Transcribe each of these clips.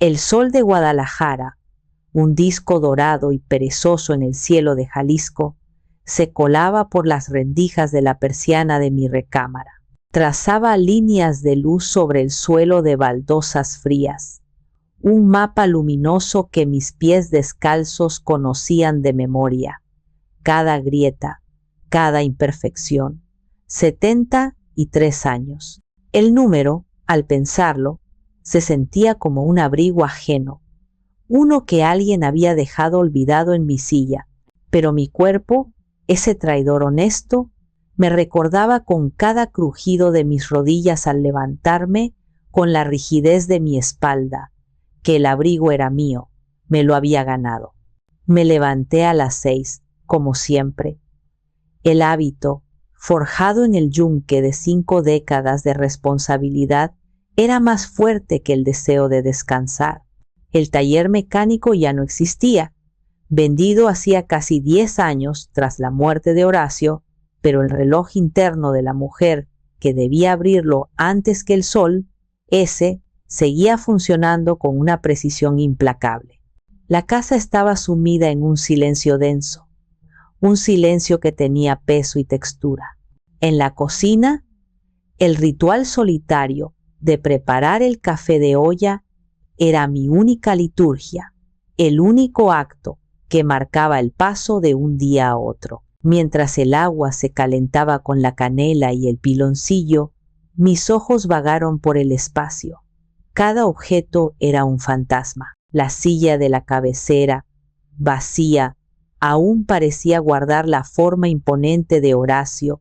El sol de Guadalajara, un disco dorado y perezoso en el cielo de Jalisco, se colaba por las rendijas de la persiana de mi recámara. Trazaba líneas de luz sobre el suelo de baldosas frías, un mapa luminoso que mis pies descalzos conocían de memoria, cada grieta, cada imperfección. 73 años. El número, al pensarlo, se sentía como un abrigo ajeno, uno que alguien había dejado olvidado en mi silla, pero mi cuerpo, ese traidor honesto, me recordaba con cada crujido de mis rodillas al levantarme, con la rigidez de mi espalda, que el abrigo era mío, me lo había ganado. Me levanté a las 6, como siempre. El hábito, forjado en el yunque de 5 décadas de responsabilidad, era más fuerte que el deseo de descansar. El taller mecánico ya no existía, vendido hacía casi 10 años tras la muerte de Horacio, pero el reloj interno de la mujer, que debía abrirlo antes que el sol, ese seguía funcionando con una precisión implacable. La casa estaba sumida en un silencio denso, un silencio que tenía peso y textura. En la cocina, el ritual solitario de preparar el café de olla era mi única liturgia, el único acto que marcaba el paso de un día a otro. Mientras el agua se calentaba con la canela y el piloncillo, mis ojos vagaron por el espacio. Cada objeto era un fantasma. La silla de la cabecera, vacía, aún parecía guardar la forma imponente de Horacio,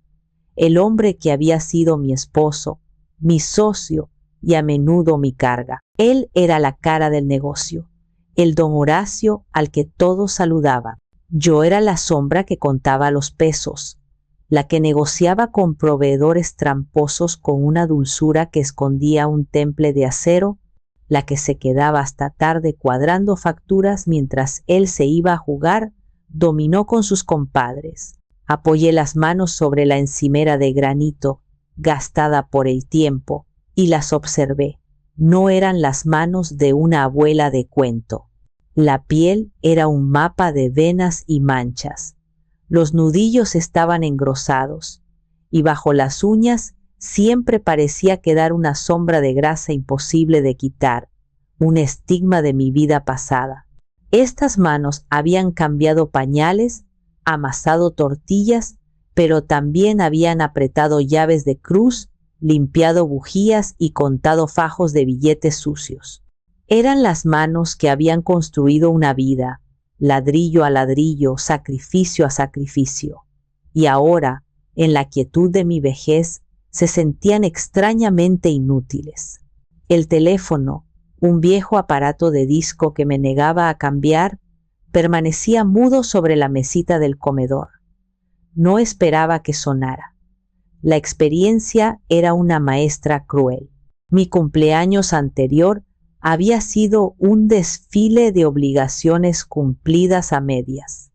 el hombre que había sido mi esposo, mi socio y a menudo mi carga. Él era la cara del negocio, el don Horacio al que todos saludaban. Yo era la sombra que contaba los pesos, la que negociaba con proveedores tramposos con una dulzura que escondía un temple de acero, la que se quedaba hasta tarde cuadrando facturas mientras él se iba a jugar dominó con sus compadres. Apoyé las manos sobre la encimera de granito, gastada por el tiempo, y las observé. No eran las manos de una abuela de cuento. La piel era un mapa de venas y manchas. Los nudillos estaban engrosados, y bajo las uñas siempre parecía quedar una sombra de grasa imposible de quitar, un estigma de mi vida pasada. Estas manos habían cambiado pañales, amasado tortillas, pero también habían apretado llaves de cruz, limpiado bujías y contado fajos de billetes sucios. Eran las manos que habían construido una vida, ladrillo a ladrillo, sacrificio a sacrificio. Y ahora, en la quietud de mi vejez, se sentían extrañamente inútiles. El teléfono, un viejo aparato de disco que me negaba a cambiar, permanecía mudo sobre la mesita del comedor. No esperaba que sonara. La experiencia era una maestra cruel. Mi cumpleaños anterior había sido un desfile de obligaciones cumplidas a medias.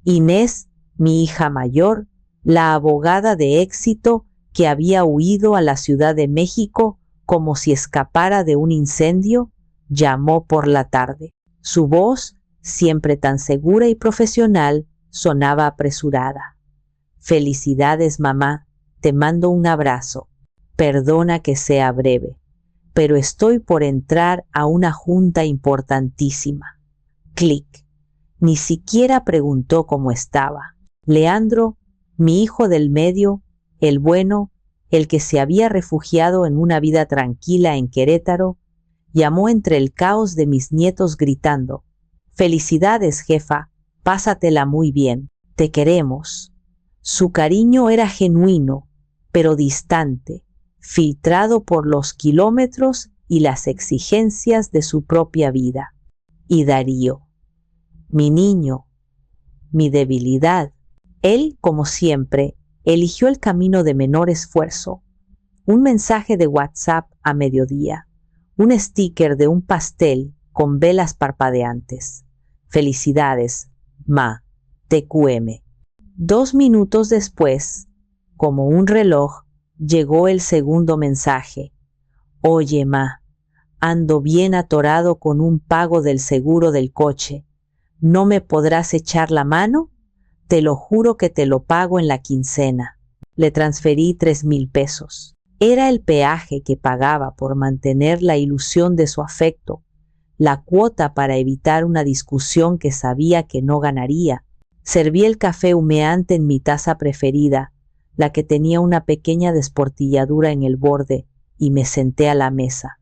Inés, mi hija mayor, la abogada de éxito que había huido a la Ciudad de México como si escapara de un incendio, llamó por la tarde. Su voz, siempre tan segura y profesional, sonaba apresurada. Felicidades, mamá, te mando un abrazo. Perdona que sea breve, pero estoy por entrar a una junta importantísima. Clic. Ni siquiera preguntó cómo estaba. Leandro, mi hijo del medio, el bueno, el que se había refugiado en una vida tranquila en Querétaro, llamó entre el caos de mis nietos gritando: «Felicidades, jefa, pásatela muy bien, te queremos». Su cariño era genuino, pero distante, filtrado por los kilómetros y las exigencias de su propia vida. Y Darío, mi niño, mi debilidad, él, como siempre, eligió el camino de menor esfuerzo. Un mensaje de WhatsApp a mediodía, un sticker de un pastel con velas parpadeantes. Felicidades, ma, TQM. 2 minutos después, como un reloj, llegó el segundo mensaje. Oye, ma, ando bien atorado con un pago del seguro del coche. ¿No me podrás echar la mano? Te lo juro que te lo pago en la quincena. Le transferí 3,000 pesos. Era el peaje que pagaba por mantener la ilusión de su afecto, la cuota para evitar una discusión que sabía que no ganaría. Serví el café humeante en mi taza preferida, la que tenía una pequeña desportilladura en el borde, y me senté a la mesa.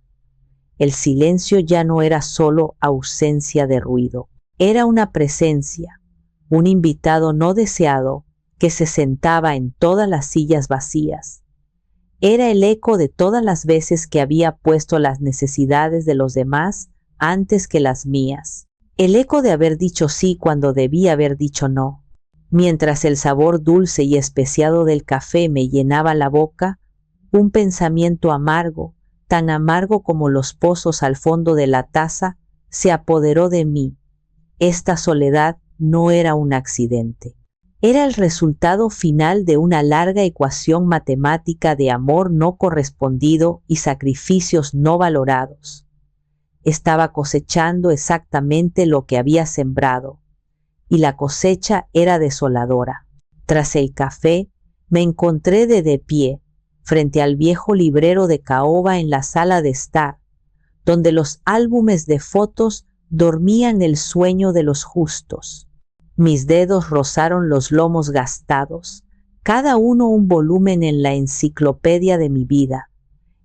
El silencio ya no era solo ausencia de ruido, era una presencia, un invitado no deseado que se sentaba en todas las sillas vacías. Era el eco de todas las veces que había puesto las necesidades de los demás antes que las mías. El eco de haber dicho sí cuando debía haber dicho no. Mientras el sabor dulce y especiado del café me llenaba la boca, un pensamiento amargo, tan amargo como los pozos al fondo de la taza, se apoderó de mí. Esta soledad no era un accidente. Era el resultado final de una larga ecuación matemática de amor no correspondido y sacrificios no valorados. Estaba cosechando exactamente lo que había sembrado, y la cosecha era desoladora. Tras el café, me encontré de pie, frente al viejo librero de caoba en la sala de estar, donde los álbumes de fotos dormían el sueño de los justos. Mis dedos rozaron los lomos gastados, cada uno un volumen en la enciclopedia de mi vida.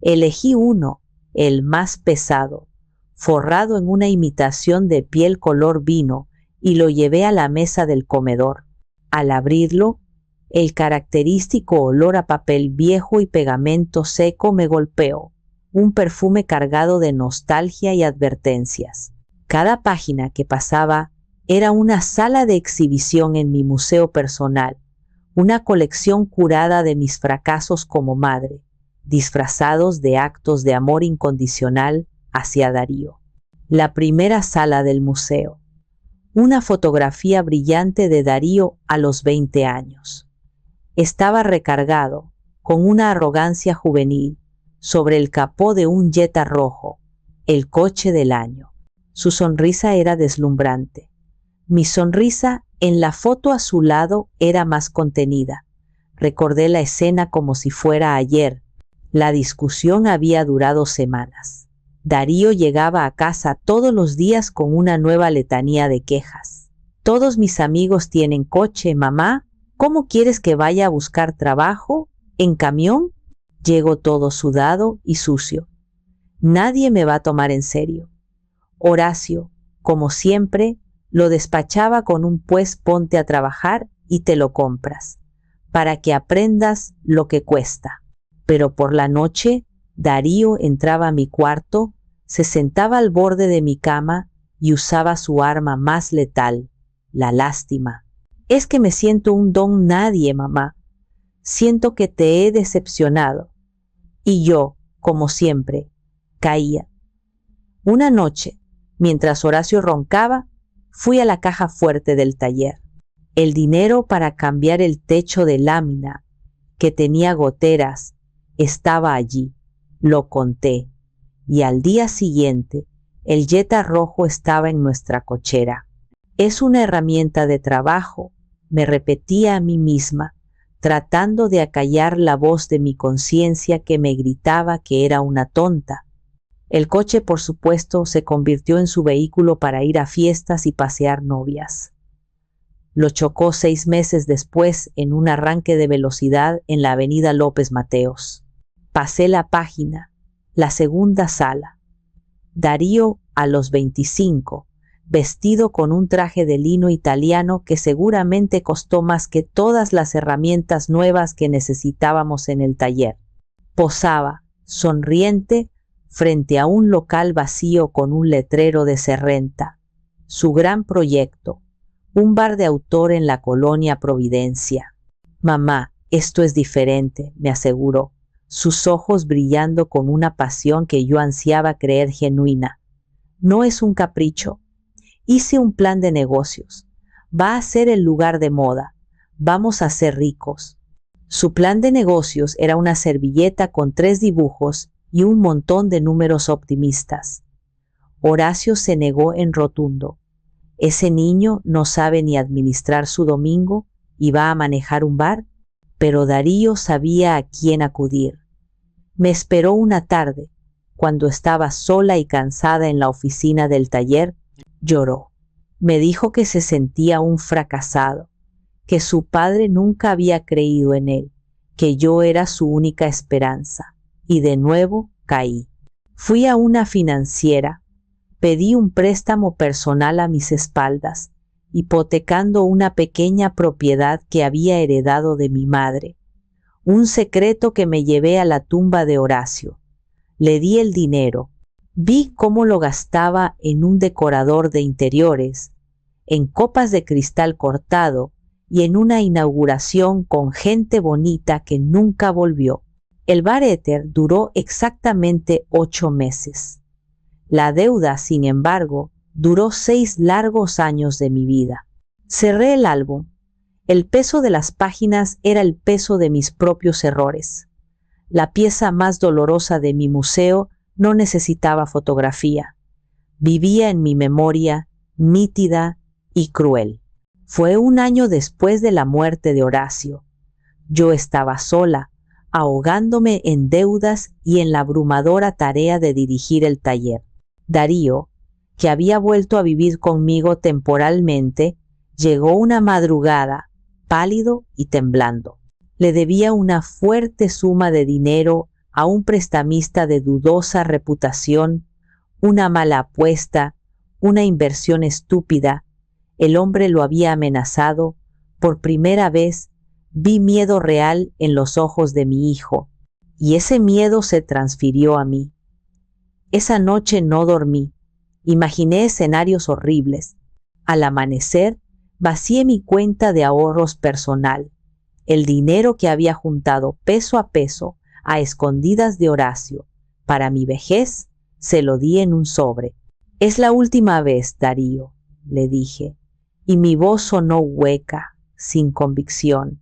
Elegí uno, el más pesado, forrado en una imitación de piel color vino, y lo llevé a la mesa del comedor. Al abrirlo, el característico olor a papel viejo y pegamento seco me golpeó, un perfume cargado de nostalgia y advertencias. Cada página que pasaba era una sala de exhibición en mi museo personal, una colección curada de mis fracasos como madre, disfrazados de actos de amor incondicional hacia Darío. La primera sala del museo. Una fotografía brillante de Darío a los 20 años. Estaba recargado, con una arrogancia juvenil, sobre el capó de un Jetta rojo, el coche del año. Su sonrisa era deslumbrante. Mi sonrisa en la foto a su lado era más contenida. Recordé la escena como si fuera ayer. La discusión había durado semanas. Darío llegaba a casa todos los días con una nueva letanía de quejas. Todos mis amigos tienen coche, mamá. ¿Cómo quieres que vaya a buscar trabajo? ¿En camión? Llego todo sudado y sucio. Nadie me va a tomar en serio. Horacio, como siempre, lo despachaba con un pues ponte a trabajar y te lo compras, para que aprendas lo que cuesta. Pero por la noche, Darío entraba a mi cuarto, se sentaba al borde de mi cama y usaba su arma más letal, la lástima. Es que me siento un don nadie, mamá. Siento que te he decepcionado. Y yo, como siempre, caía. Una noche, mientras Horacio roncaba, fui a la caja fuerte del taller. El dinero para cambiar el techo de lámina, que tenía goteras, estaba allí. Lo conté. Y al día siguiente, el Jetta rojo estaba en nuestra cochera. Es una herramienta de trabajo, me repetía a mí misma, tratando de acallar la voz de mi conciencia que me gritaba que era una tonta. El coche, por supuesto, se convirtió en su vehículo para ir a fiestas y pasear novias. Lo chocó 6 meses después en un arranque de velocidad en la avenida López Mateos. Pasé la página, la segunda sala. Darío a los 25, vestido con un traje de lino italiano que seguramente costó más que todas las herramientas nuevas que necesitábamos en el taller. Posaba, sonriente, frente a un local vacío con un letrero de Serrenta. Su gran proyecto, un bar de autor en la colonia Providencia. Mamá, esto es diferente, me aseguró, sus ojos brillando con una pasión que yo ansiaba creer genuina. No es un capricho. Hice un plan de negocios. Va a ser el lugar de moda. Vamos a ser ricos. Su plan de negocios era una servilleta con 3 dibujos y un montón de números optimistas. Horacio se negó en rotundo. Ese niño no sabe ni administrar su domingo y va a manejar un bar, pero Darío sabía a quién acudir. Me esperó una tarde, cuando estaba sola y cansada en la oficina del taller, lloró. Me dijo que se sentía un fracasado, que su padre nunca había creído en él, que yo era su única esperanza. Y de nuevo caí. Fui a una financiera, pedí un préstamo personal a mis espaldas, hipotecando una pequeña propiedad que había heredado de mi madre. Un secreto que me llevé a la tumba de Horacio. Le di el dinero. Vi cómo lo gastaba en un decorador de interiores, en copas de cristal cortado y en una inauguración con gente bonita que nunca volvió. El bar Éter duró exactamente 8 meses. La deuda, sin embargo, duró 6 largos años de mi vida. Cerré el álbum. El peso de las páginas era el peso de mis propios errores. La pieza más dolorosa de mi museo no necesitaba fotografía. Vivía en mi memoria, nítida y cruel. Fue un año después de la muerte de Horacio. Yo estaba sola, ahogándome en deudas y en la abrumadora tarea de dirigir el taller. Darío, que había vuelto a vivir conmigo temporalmente, llegó una madrugada, pálido y temblando. Le debía una fuerte suma de dinero a un prestamista de dudosa reputación, una mala apuesta, una inversión estúpida. El hombre lo había amenazado. Por primera vez vi miedo real en los ojos de mi hijo, y ese miedo se transfirió a mí. Esa noche no dormí. Imaginé escenarios horribles. Al amanecer, vacié mi cuenta de ahorros personal. El dinero que había juntado peso a peso, a escondidas de Horacio, para mi vejez, se lo di en un sobre. Es la última vez, Darío, le dije, y mi voz sonó hueca, sin convicción.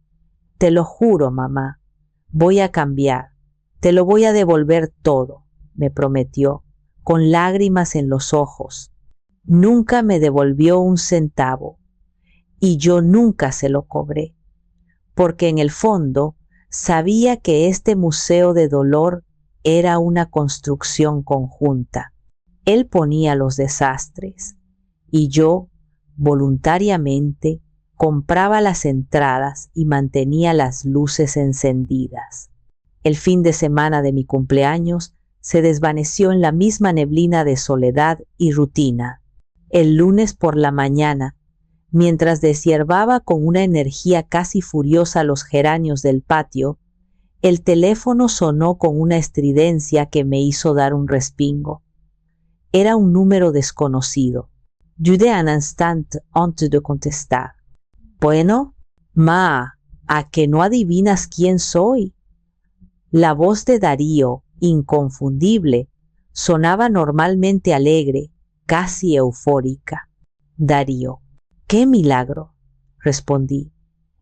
Te lo juro, mamá, voy a cambiar, te lo voy a devolver todo, me prometió, con lágrimas en los ojos. Nunca me devolvió un centavo, y yo nunca se lo cobré, porque en el fondo sabía que este museo de dolor era una construcción conjunta. Él ponía los desastres, y yo, voluntariamente, compraba las entradas y mantenía las luces encendidas. El fin de semana de mi cumpleaños se desvaneció en la misma neblina de soledad y rutina. El lunes por la mañana, mientras deshiervaba con una energía casi furiosa los geranios del patio, el teléfono sonó con una estridencia que me hizo dar un respingo. Era un número desconocido. Dudé un instante antes de contestar. Bueno, ma, ¿a que no adivinas quién soy? La voz de Darío, inconfundible, sonaba normalmente alegre, casi eufórica. Darío. ¡Qué milagro!, respondí,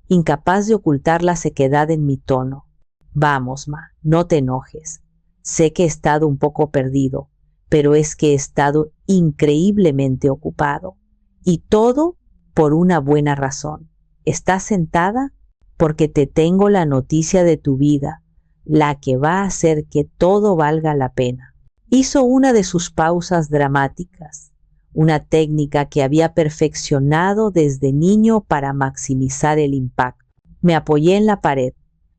incapaz de ocultar la sequedad en mi tono. Vamos, ma, no te enojes. Sé que he estado un poco perdido, pero es que he estado increíblemente ocupado. Y todo por una buena razón. ¿Estás sentada? Porque te tengo la noticia de tu vida, la que va a hacer que todo valga la pena. Hizo una de sus pausas dramáticas, una técnica que había perfeccionado desde niño para maximizar el impacto. Me apoyé en la pared,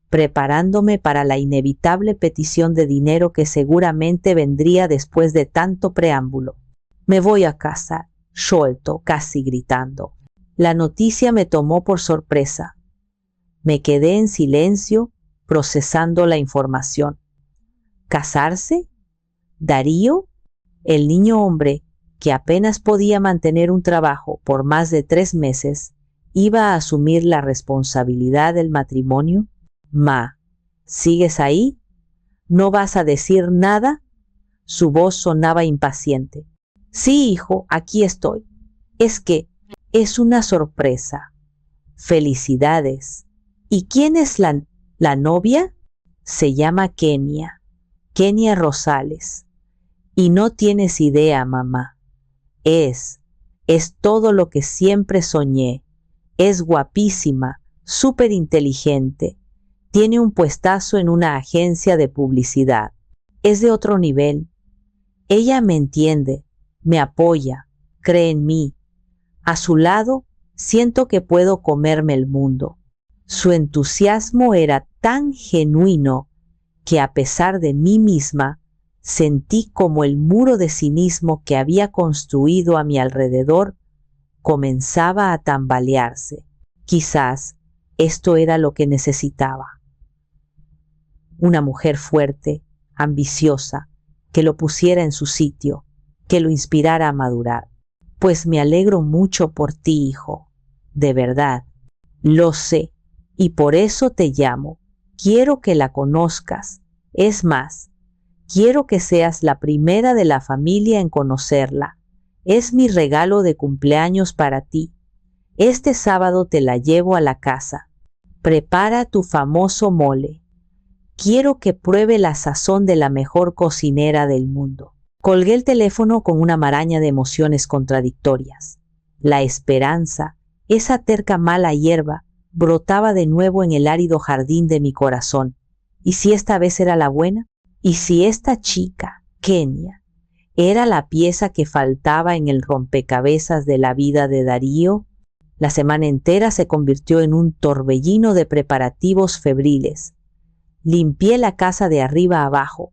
preparándome para la inevitable petición de dinero que seguramente vendría después de tanto preámbulo. Me voy a casar, soltó, casi gritando. La noticia me tomó por sorpresa. Me quedé en silencio, procesando la información. ¿Casarse? ¿Darío? El niño hombre, que apenas podía mantener un trabajo por más de 3 meses, iba a asumir la responsabilidad del matrimonio. Ma, ¿sigues ahí? ¿No vas a decir nada? Su voz sonaba impaciente. Sí, hijo, aquí estoy. Es que es una sorpresa. Felicidades. ¿Y quién es la novia? Se llama Kenia. Kenia Rosales. Y no tienes idea, mamá. Es todo lo que siempre soñé. Es guapísima, súper inteligente. Tiene un puestazo en una agencia de publicidad. Es de otro nivel. Ella me entiende, me apoya, cree en mí. A su lado, siento que puedo comerme el mundo. Su entusiasmo era tan genuino que a pesar de mí misma, sentí como el muro de cinismo que había construido a mi alrededor comenzaba a tambalearse. Quizás esto era lo que necesitaba. Una mujer fuerte, ambiciosa, que lo pusiera en su sitio, que lo inspirara a madurar. Pues me alegro mucho por ti, hijo. De verdad, lo sé, y por eso te llamo. Quiero que la conozcas. Es más, quiero que seas la primera de la familia en conocerla. Es mi regalo de cumpleaños para ti. Este sábado te la llevo a la casa. Prepara tu famoso mole. Quiero que pruebe la sazón de la mejor cocinera del mundo. Colgué el teléfono con una maraña de emociones contradictorias. La esperanza, esa terca mala hierba, brotaba de nuevo en el árido jardín de mi corazón. ¿Y si esta vez era la buena? ¿Y si esta chica, Kenia, era la pieza que faltaba en el rompecabezas de la vida de Darío? La semana entera se convirtió en un torbellino de preparativos febriles. Limpié la casa de arriba a abajo.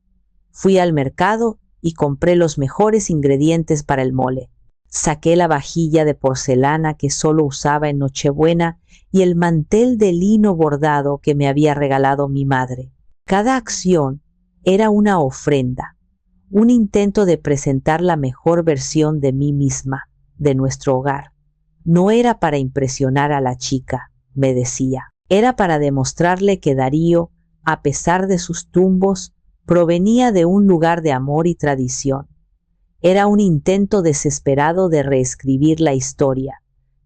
Fui al mercado y compré los mejores ingredientes para el mole. Saqué la vajilla de porcelana que solo usaba en Nochebuena y el mantel de lino bordado que me había regalado mi madre. Cada acción era una ofrenda, un intento de presentar la mejor versión de mí misma, de nuestro hogar. No era para impresionar a la chica, me decía. Era para demostrarle que Darío, a pesar de sus tumbos, provenía de un lugar de amor y tradición. Era un intento desesperado de reescribir la historia,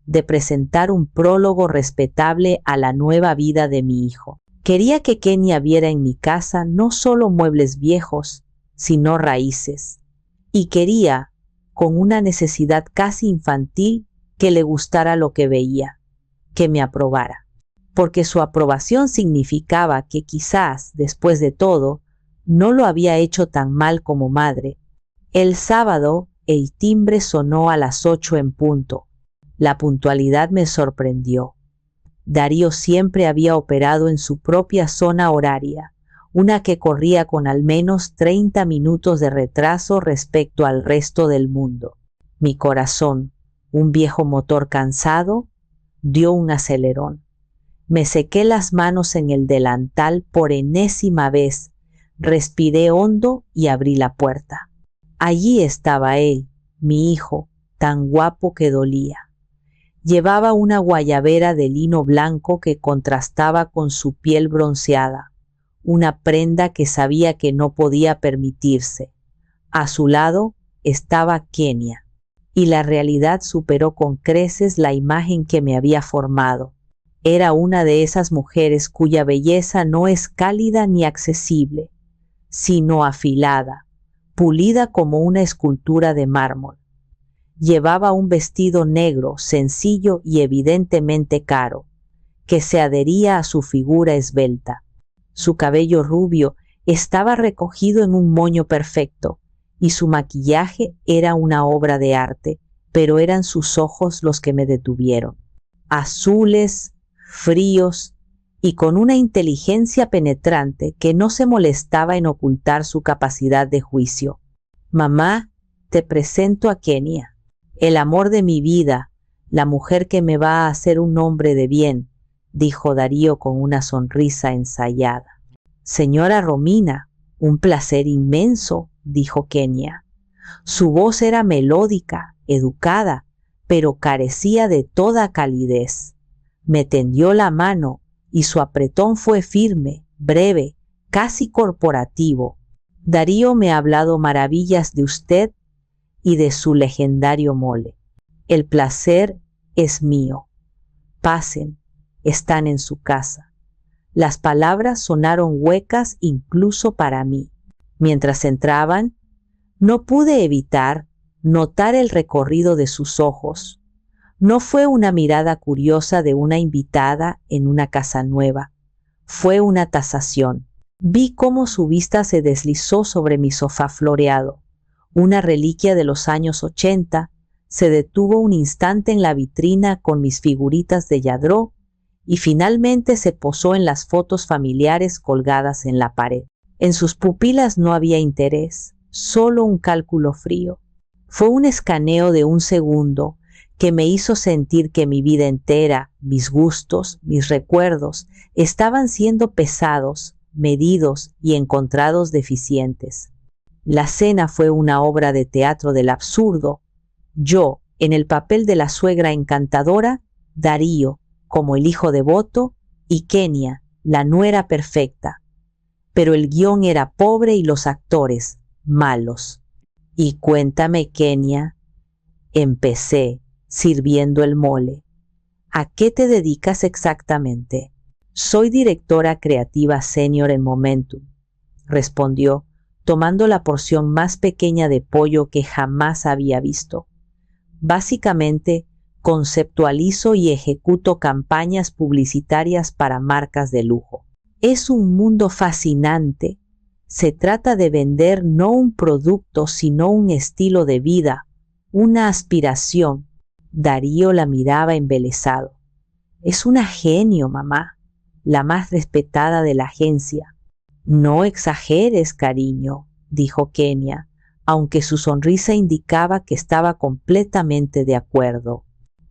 de presentar un prólogo respetable a la nueva vida de mi hijo. Quería que Kenia viera en mi casa no solo muebles viejos, sino raíces. Y quería, con una necesidad casi infantil, que le gustara lo que veía, que me aprobara. Porque su aprobación significaba que quizás, después de todo, no lo había hecho tan mal como madre. El sábado, el timbre sonó a las 8 en punto. La puntualidad me sorprendió. Darío siempre había operado en su propia zona horaria, una que corría con al menos 30 minutos de retraso respecto al resto del mundo. Mi corazón, un viejo motor cansado, dio un acelerón. Me sequé las manos en el delantal por enésima vez, respiré hondo y abrí la puerta. Allí estaba él, mi hijo, tan guapo que dolía. Llevaba una guayabera de lino blanco que contrastaba con su piel bronceada, una prenda que sabía que no podía permitirse. A su lado estaba Kenia, y la realidad superó con creces la imagen que me había formado. Era una de esas mujeres cuya belleza no es cálida ni accesible, sino afilada, pulida como una escultura de mármol. Llevaba un vestido negro, sencillo y evidentemente caro, que se adhería a su figura esbelta. Su cabello rubio estaba recogido en un moño perfecto, y su maquillaje era una obra de arte, pero eran sus ojos los que me detuvieron. Azules, fríos y con una inteligencia penetrante que no se molestaba en ocultar su capacidad de juicio. Mamá, te presento a Kenia, el amor de mi vida, la mujer que me va a hacer un hombre de bien, dijo Darío con una sonrisa ensayada. Señora Romina, un placer inmenso, dijo Kenia. Su voz era melódica, educada, pero carecía de toda calidez. Me tendió la mano y su apretón fue firme, breve, casi corporativo. Darío me ha hablado maravillas de usted y de su legendario mole. El placer es mío. Pasen, están en su casa. Las palabras sonaron huecas incluso para mí. Mientras entraban, no pude evitar notar el recorrido de sus ojos. No fue una mirada curiosa de una invitada en una casa nueva. Fue una tasación. Vi cómo su vista se deslizó sobre mi sofá floreado. Una reliquia de los años 80, se detuvo un instante en la vitrina con mis figuritas de Lladró y finalmente se posó en las fotos familiares colgadas en la pared. En sus pupilas no había interés, solo un cálculo frío. Fue un escaneo de un segundo que me hizo sentir que mi vida entera, mis gustos, mis recuerdos, estaban siendo pesados, medidos y encontrados deficientes. La cena fue una obra de teatro del absurdo. Yo, en el papel de la suegra encantadora, Darío, como el hijo devoto, y Kenia, la nuera perfecta. Pero el guión era pobre y los actores, malos. Y cuéntame, Kenia, empecé, sirviendo el mole. ¿A qué te dedicas exactamente? Soy directora creativa senior en Momentum, respondió, tomando la porción más pequeña de pollo que jamás había visto. Básicamente, conceptualizo y ejecuto campañas publicitarias para marcas de lujo. Es un mundo fascinante. Se trata de vender no un producto, sino un estilo de vida, una aspiración. Darío la miraba embelesado. Es una genio, mamá, la más respetada de la agencia. No exageres, cariño, dijo Kenia, aunque su sonrisa indicaba que estaba completamente de acuerdo.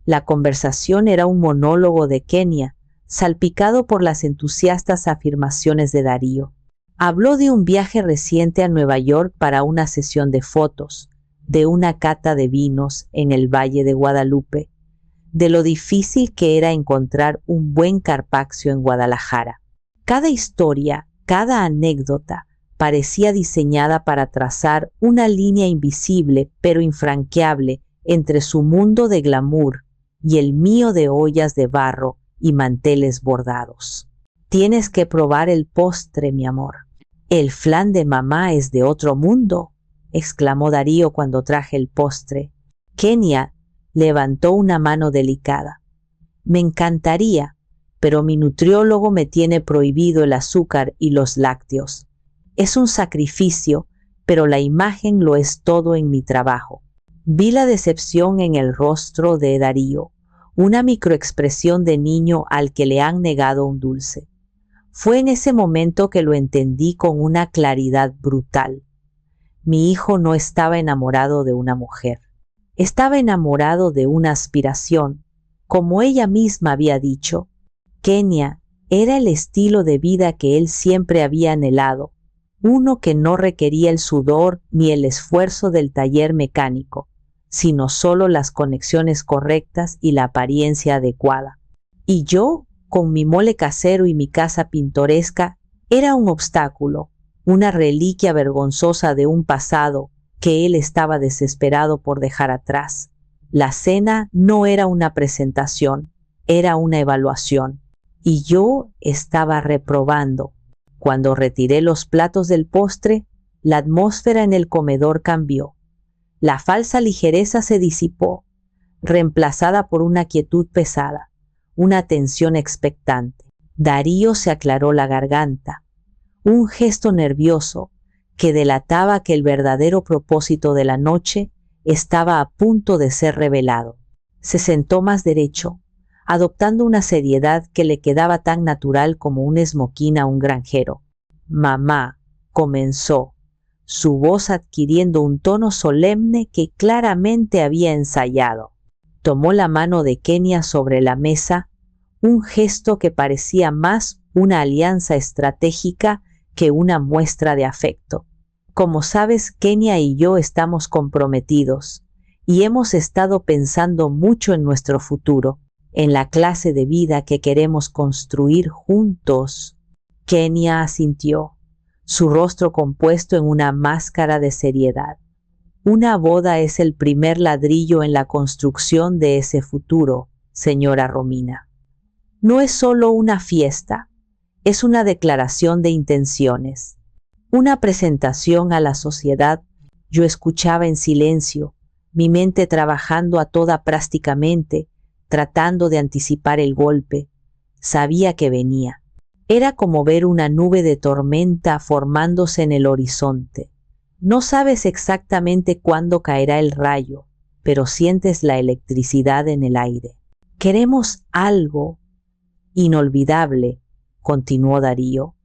La conversación era un monólogo de Kenia, salpicado por las entusiastas afirmaciones de Darío. Habló de un viaje reciente a Nueva York para una sesión de fotos, de una cata de vinos en el Valle de Guadalupe, de lo difícil que era encontrar un buen Carpaccio en Guadalajara. Cada historia, cada anécdota, parecía diseñada para trazar una línea invisible pero infranqueable entre su mundo de glamour y el mío de ollas de barro y manteles bordados. Tienes que probar el postre, mi amor. El flan de mamá es de otro mundo, exclamó Darío cuando traje el postre. Kenia levantó una mano delicada. Me encantaría, pero mi nutriólogo me tiene prohibido el azúcar y los lácteos. Es un sacrificio, pero la imagen lo es todo en mi trabajo. Vi la decepción en el rostro de Darío, una microexpresión de niño al que le han negado un dulce. Fue en ese momento que lo entendí con una claridad brutal. Mi hijo no estaba enamorado de una mujer. Estaba enamorado de una aspiración. Como ella misma había dicho, Kenia era el estilo de vida que él siempre había anhelado, uno que no requería el sudor ni el esfuerzo del taller mecánico, sino solo las conexiones correctas y la apariencia adecuada. Y yo, con mi mole casero y mi casa pintoresca, era un obstáculo, una reliquia vergonzosa de un pasado que él estaba desesperado por dejar atrás. La cena no era una presentación, era una evaluación, y yo estaba reprobando. Cuando retiré los platos del postre, la atmósfera en el comedor cambió. La falsa ligereza se disipó, reemplazada por una quietud pesada, una tensión expectante. Darío se aclaró la garganta, un gesto nervioso que delataba que el verdadero propósito de la noche estaba a punto de ser revelado. Se sentó más derecho, adoptando una seriedad que le quedaba tan natural como un esmoquín a un granjero. Mamá, comenzó, su voz adquiriendo un tono solemne que claramente había ensayado. Tomó la mano de Kenia sobre la mesa, un gesto que parecía más una alianza estratégica que una muestra de afecto. Como sabes, Kenia y yo estamos comprometidos y hemos estado pensando mucho en nuestro futuro, en la clase de vida que queremos construir juntos. Kenia asintió, su rostro compuesto en una máscara de seriedad. Una boda es el primer ladrillo en la construcción de ese futuro, señora Romina. No es solo una fiesta, es una declaración de intenciones. Una presentación a la sociedad. Yo escuchaba en silencio, mi mente trabajando a toda prácticamente, tratando de anticipar el golpe. Sabía que venía. Era como ver una nube de tormenta formándose en el horizonte. No sabes exactamente cuándo caerá el rayo, pero sientes la electricidad en el aire. Queremos algo inolvidable, continuó Darío.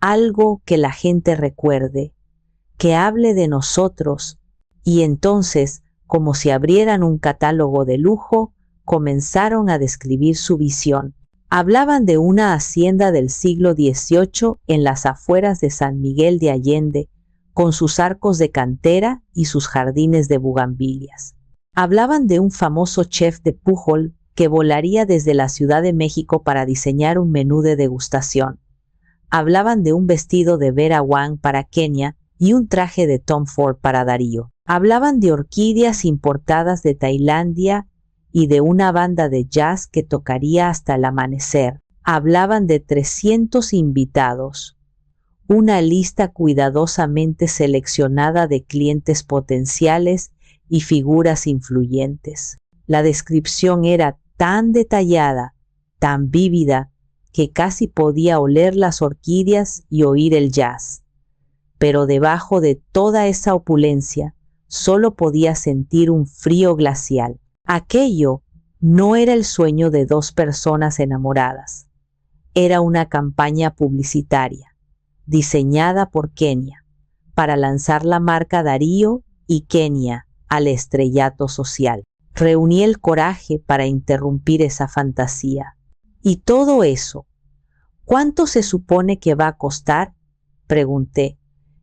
Algo que la gente recuerde, que hable de nosotros, y entonces, como si abrieran un catálogo de lujo, comenzaron a describir su visión. Hablaban de una hacienda del siglo XVIII en las afueras de San Miguel de Allende, con sus arcos de cantera y sus jardines de bugambilias. Hablaban de un famoso chef de Pujol que volaría desde la Ciudad de México para diseñar un menú de degustación. Hablaban de un vestido de Vera Wang para Kenia y un traje de Tom Ford para Darío. Hablaban de orquídeas importadas de Tailandia y de una banda de jazz que tocaría hasta el amanecer. Hablaban de 300 invitados, una lista cuidadosamente seleccionada de clientes potenciales y figuras influyentes. La descripción era tan detallada, tan vívida, que casi podía oler las orquídeas y oír el jazz. Pero debajo de toda esa opulencia, solo podía sentir un frío glacial. Aquello no era el sueño de dos personas enamoradas. Era una campaña publicitaria, diseñada por Kenia, para lanzar la marca Darío y Kenia al estrellato social. Reuní el coraje para interrumpir esa fantasía. ¿Y todo eso? ¿Cuánto se supone que va a costar?, pregunté,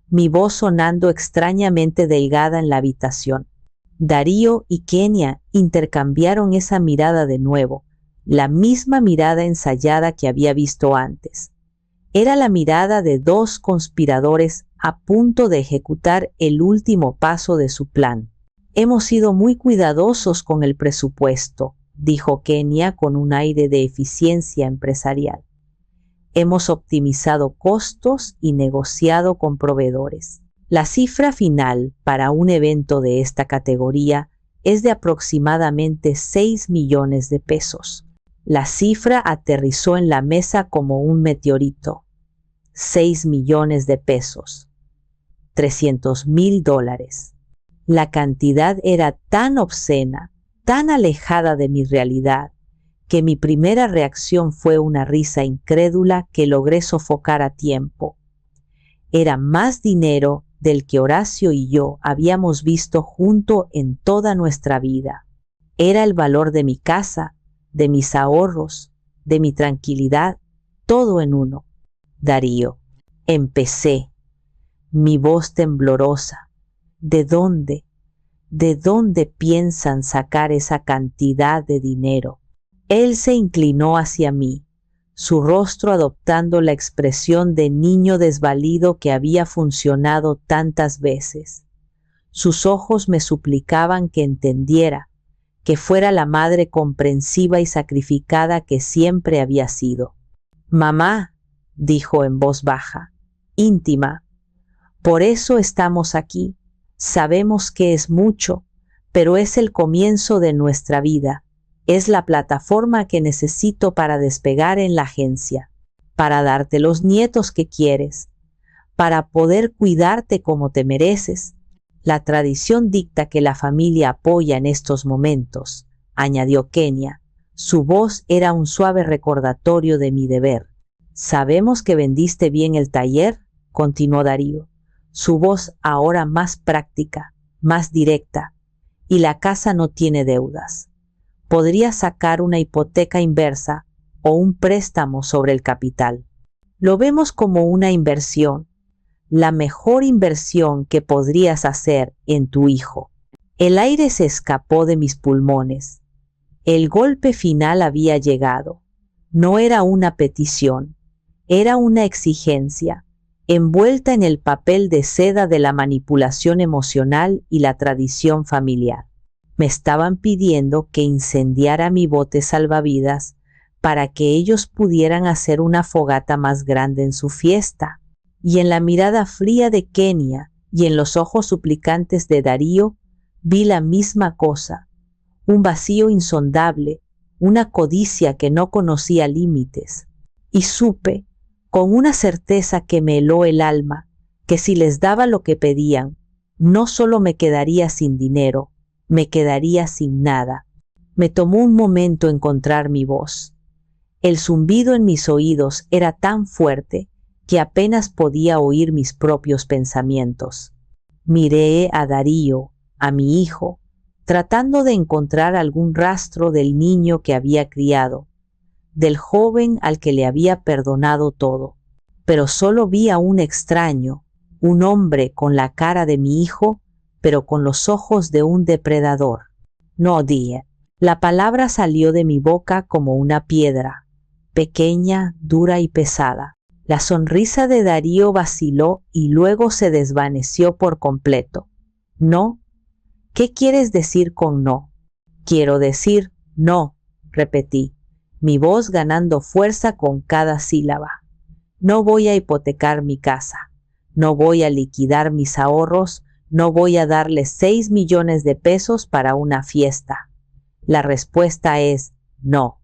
mi voz sonando extrañamente delgada en la habitación. Darío y Kenia intercambiaron esa mirada de nuevo, la misma mirada ensayada que había visto antes. Era la mirada de dos conspiradores a punto de ejecutar el último paso de su plan. Hemos sido muy cuidadosos con el presupuesto, dijo Kenia con un aire de eficiencia empresarial. Hemos optimizado costos y negociado con proveedores. La cifra final para un evento de esta categoría es de aproximadamente 6 millones de pesos. La cifra aterrizó en la mesa como un meteorito. 6 millones de pesos. $300,000. La cantidad era tan obscena, tan alejada de mi realidad, que mi primera reacción fue una risa incrédula que logré sofocar a tiempo. Era más dinero del que Horacio y yo habíamos visto junto en toda nuestra vida. Era el valor de mi casa, de mis ahorros, de mi tranquilidad, todo en uno. Darío, empecé, mi voz temblorosa. ¿De dónde? ¿De dónde piensan sacar esa cantidad de dinero? Él se inclinó hacia mí, su rostro adoptando la expresión de niño desvalido que había funcionado tantas veces. Sus ojos me suplicaban que entendiera, que fuera la madre comprensiva y sacrificada que siempre había sido. Mamá, dijo en voz baja, íntima, por eso estamos aquí. Sabemos que es mucho, pero es el comienzo de nuestra vida. Es la plataforma que necesito para despegar en la agencia, para darte los nietos que quieres, para poder cuidarte como te mereces. La tradición dicta que la familia apoya en estos momentos, añadió Kenia. Su voz era un suave recordatorio de mi deber. Sabemos que vendiste bien el taller, continuó Darío, su voz ahora más práctica, más directa, y la casa no tiene deudas. Podría sacar una hipoteca inversa o un préstamo sobre el capital. Lo vemos como una inversión, la mejor inversión que podrías hacer en tu hijo. El aire se escapó de mis pulmones. El golpe final había llegado. No era una petición, era una exigencia, envuelta en el papel de seda de la manipulación emocional y la tradición familiar. Me estaban pidiendo que incendiara mi bote salvavidas para que ellos pudieran hacer una fogata más grande en su fiesta. y en la mirada fría de Kenia y en los ojos suplicantes de Darío vi la misma cosa, un vacío insondable, una codicia que no conocía límites. Y supe, con una certeza que me heló el alma, que si les daba lo que pedían, no solo me quedaría sin dinero, me quedaría sin nada. Me tomó un momento encontrar mi voz. El zumbido en mis oídos era tan fuerte que apenas podía oír mis propios pensamientos. Miré a Darío, a mi hijo, tratando de encontrar algún rastro del niño que había criado, del joven al que le había perdonado todo, pero solo vi a un extraño, un hombre con la cara de mi hijo, pero con los ojos de un depredador. No dije. La palabra salió de mi boca como una piedra, pequeña, dura y pesada. La sonrisa de Darío vaciló y luego se desvaneció por completo. ¿No? ¿Qué quieres decir con no? Quiero decir no, repetí, mi voz ganando fuerza con cada sílaba. No voy a hipotecar mi casa, no voy a liquidar mis ahorros, no voy a darle 6 millones de pesos para una fiesta. La respuesta es no.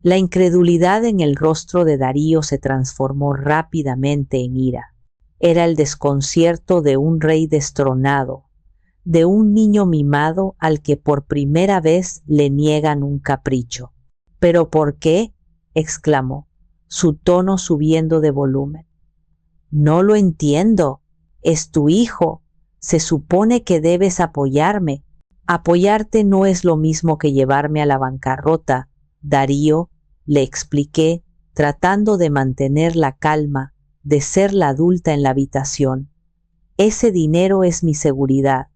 La incredulidad en el rostro de Darío se transformó rápidamente en ira. Era el desconcierto de un rey destronado, de un niño mimado al que por primera vez le niegan un capricho. ¿Pero por qué?, exclamó, su tono subiendo de volumen. No lo entiendo. Es tu hijo. Se supone que debes apoyarme. Apoyarte no es lo mismo que llevarme a la bancarrota, Darío, le expliqué, tratando de mantener la calma, de ser la adulta en la habitación. Ese dinero es mi seguridad.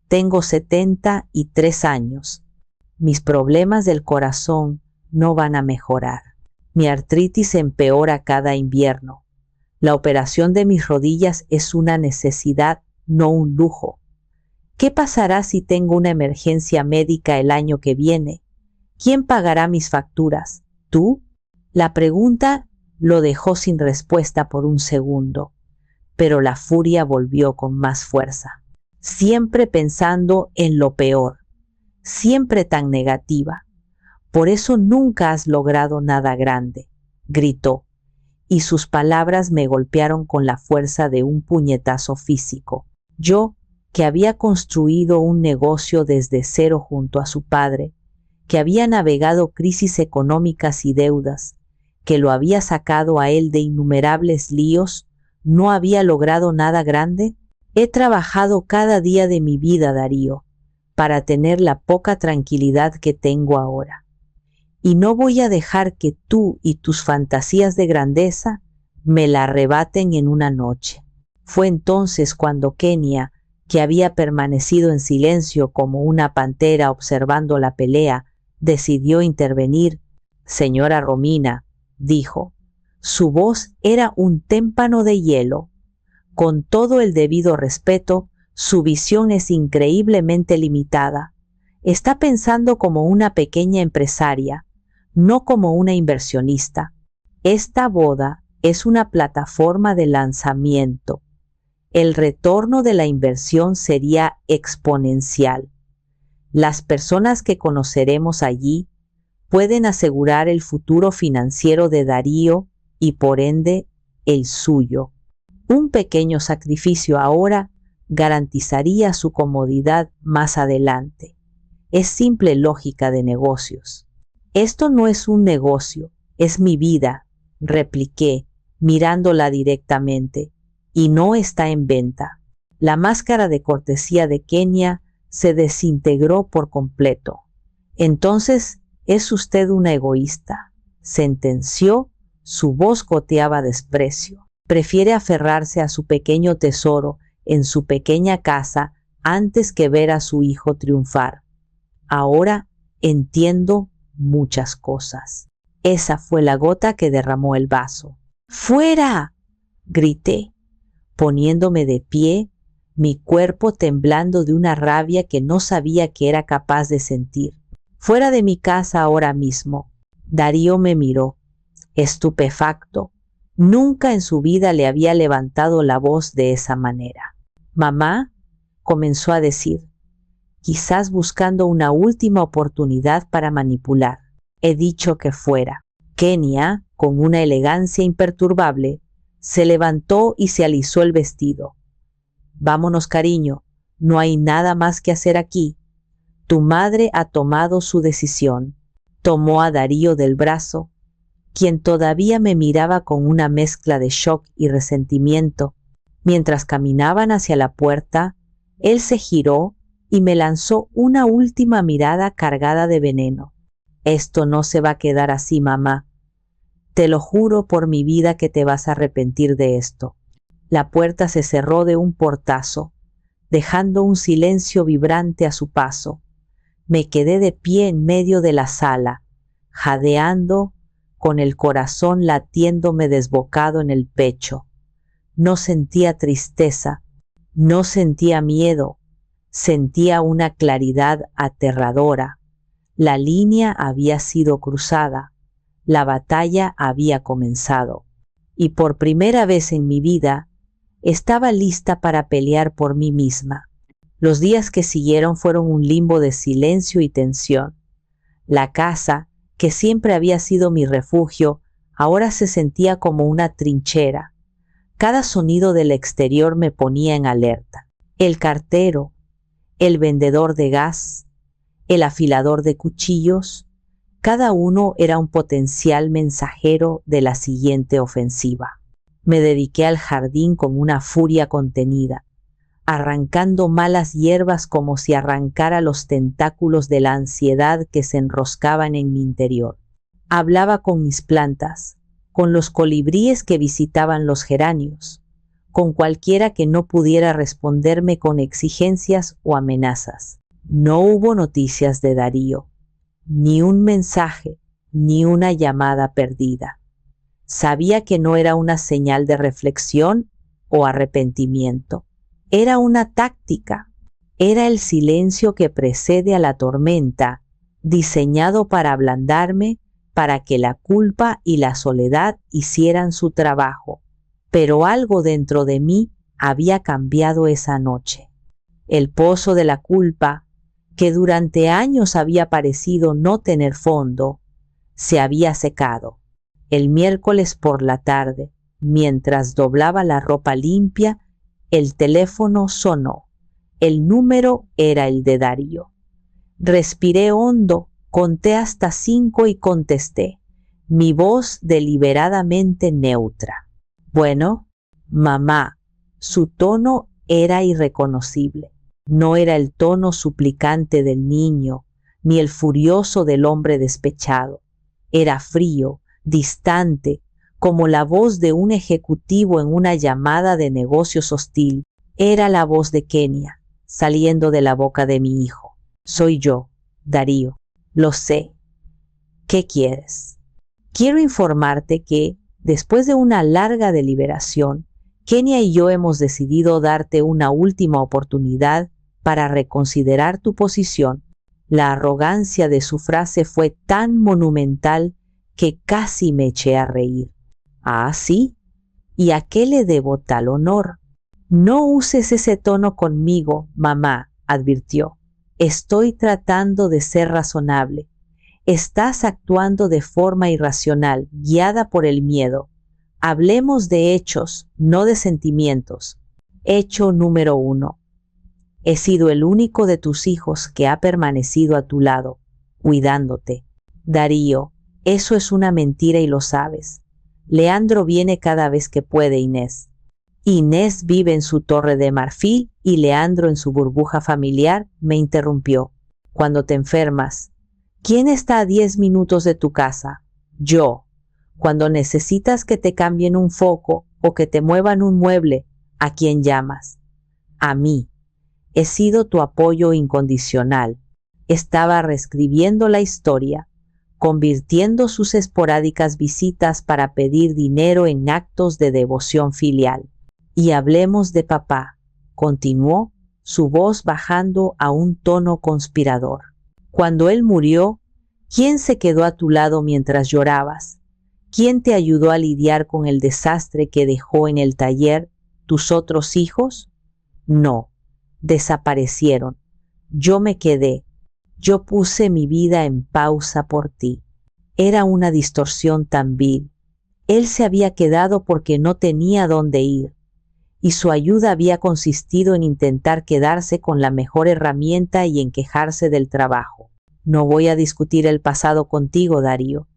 Tengo 73 años. Mis problemas del corazón no van a mejorar. Mi artritis empeora cada invierno. La operación de mis rodillas es una necesidad, no un lujo. ¿Qué pasará si tengo una emergencia médica el año que viene? ¿Quién pagará mis facturas? ¿Tú? La pregunta lo dejó sin respuesta por un segundo, pero la furia volvió con más fuerza. Siempre pensando en lo peor, siempre tan negativa. Por eso nunca has logrado nada grande, gritó, y sus palabras me golpearon con la fuerza de un puñetazo físico. Yo, que había construido un negocio desde cero junto a su padre, que había navegado crisis económicas y deudas, que lo había sacado a él de innumerables líos, ¿no había logrado nada grande? He trabajado cada día de mi vida, Darío, para tener la poca tranquilidad que tengo ahora. Y no voy a dejar que tú y tus fantasías de grandeza me la arrebaten en una noche. Fue entonces cuando Kenia, que había permanecido en silencio como una pantera observando la pelea, decidió intervenir. Señora Romina, dijo, su voz era un témpano de hielo. Con todo el debido respeto, su visión es increíblemente limitada. Está pensando como una pequeña empresaria, no como una inversionista. Esta boda es una plataforma de lanzamiento. El retorno de la inversión sería exponencial. Las personas que conoceremos allí pueden asegurar el futuro financiero de Darío y por ende el suyo. Un pequeño sacrificio ahora garantizaría su comodidad más adelante. Es simple lógica de negocios. Esto no es un negocio, es mi vida, repliqué, mirándola directamente, y no está en venta. La máscara de cortesía de Kenia se desintegró por completo. Entonces, es usted una egoísta, sentenció, su voz goteaba desprecio. Prefiere aferrarse a su pequeño tesoro en su pequeña casa antes que ver a su hijo triunfar. Ahora entiendo muchas cosas. Esa fue la gota que derramó el vaso. ¡Fuera!, grité, poniéndome de pie, mi cuerpo temblando de una rabia que no sabía que era capaz de sentir. Fuera de mi casa ahora mismo. Darío me miró, estupefacto, Nunca en su vida le había levantado la voz de esa manera. «Mamá», comenzó a decir, quizás buscando una última oportunidad para manipular. «He dicho que fuera». Kenia, con una elegancia imperturbable, se levantó y se alisó el vestido. «Vámonos, cariño, no hay nada más que hacer aquí. Tu madre ha tomado su decisión». Tomó a Darío del brazo, quien todavía me miraba con una mezcla de shock y resentimiento. Mientras caminaban hacia la puerta, él se giró y me lanzó una última mirada cargada de veneno. «Esto no se va a quedar así, mamá. Te lo juro por mi vida que te vas a arrepentir de esto». La puerta se cerró de un portazo, dejando un silencio vibrante a su paso. Me quedé de pie en medio de la sala, jadeando, con el corazón latiéndome desbocado en el pecho. No sentía tristeza, no sentía miedo, sentía una claridad aterradora. La línea había sido cruzada, la batalla había comenzado, y por primera vez en mi vida estaba lista para pelear por mí misma. Los días que siguieron fueron un limbo de silencio y tensión. La casa, que siempre había sido mi refugio, ahora se sentía como una trinchera. Cada sonido del exterior me ponía en alerta. El cartero, el vendedor de gas, el afilador de cuchillos, cada uno era un potencial mensajero de la siguiente ofensiva. Me dediqué al jardín con una furia contenida, arrancando malas hierbas como si arrancara los tentáculos de la ansiedad que se enroscaban en mi interior. Hablaba con mis plantas, con los colibríes que visitaban los geranios, con cualquiera que no pudiera responderme con exigencias o amenazas. No hubo noticias de Darío, ni un mensaje, ni una llamada perdida. Sabía que no era una señal de reflexión o arrepentimiento. Era una táctica, era el silencio que precede a la tormenta, diseñado para ablandarme, para que la culpa y la soledad hicieran su trabajo. Pero algo dentro de mí había cambiado esa noche. El pozo de la culpa, que durante años había parecido no tener fondo, se había secado. El miércoles por la tarde, mientras doblaba la ropa limpia, el teléfono sonó. El número era el de Darío. Respiré hondo, conté hasta 5 y contesté, mi voz deliberadamente neutra. «Bueno, mamá». Su tono era irreconocible. No era el tono suplicante del niño, ni el furioso del hombre despechado. Era frío, distante, como la voz de un ejecutivo en una llamada de negocios hostil. Era la voz de Kenia, saliendo de la boca de mi hijo. «Soy yo, Darío. Lo sé. ¿Qué quieres?» «Quiero informarte que, después de una larga deliberación, Kenia y yo hemos decidido darte una última oportunidad para reconsiderar tu posición». La arrogancia de su frase fue tan monumental que casi me eché a reír. «¿Ah, sí? ¿Y a qué le debo tal honor?» «No uses ese tono conmigo, mamá», advirtió. «Estoy tratando de ser razonable. Estás actuando de forma irracional, guiada por el miedo. Hablemos de hechos, no de sentimientos. Hecho número 1. He sido el único de tus hijos que ha permanecido a tu lado, cuidándote. Darío, eso es una mentira y lo sabes. Leandro viene cada vez que puede, Inés. Inés vive en su torre de marfil y Leandro en su burbuja familiar», me interrumpió. «Cuando te enfermas, ¿quién está a 10 minutos de tu casa? Yo. Cuando necesitas que te cambien un foco o que te muevan un mueble, ¿a quién llamas? A mí. He sido tu apoyo incondicional». Estaba reescribiendo la historia, convirtiendo sus esporádicas visitas para pedir dinero en actos de devoción filial. «Y hablemos de papá», continuó, su voz bajando a un tono conspirador. «Cuando él murió, ¿quién se quedó a tu lado mientras llorabas? ¿Quién te ayudó a lidiar con el desastre que dejó en el taller tus otros hijos? No, desaparecieron. Yo me quedé. Yo puse mi vida en pausa por ti. Era una distorsión tan vil. Él se había quedado porque no tenía dónde ir, y su ayuda había consistido en intentar quedarse con la mejor herramienta y en quejarse del trabajo. No voy a discutir el pasado contigo, Darío.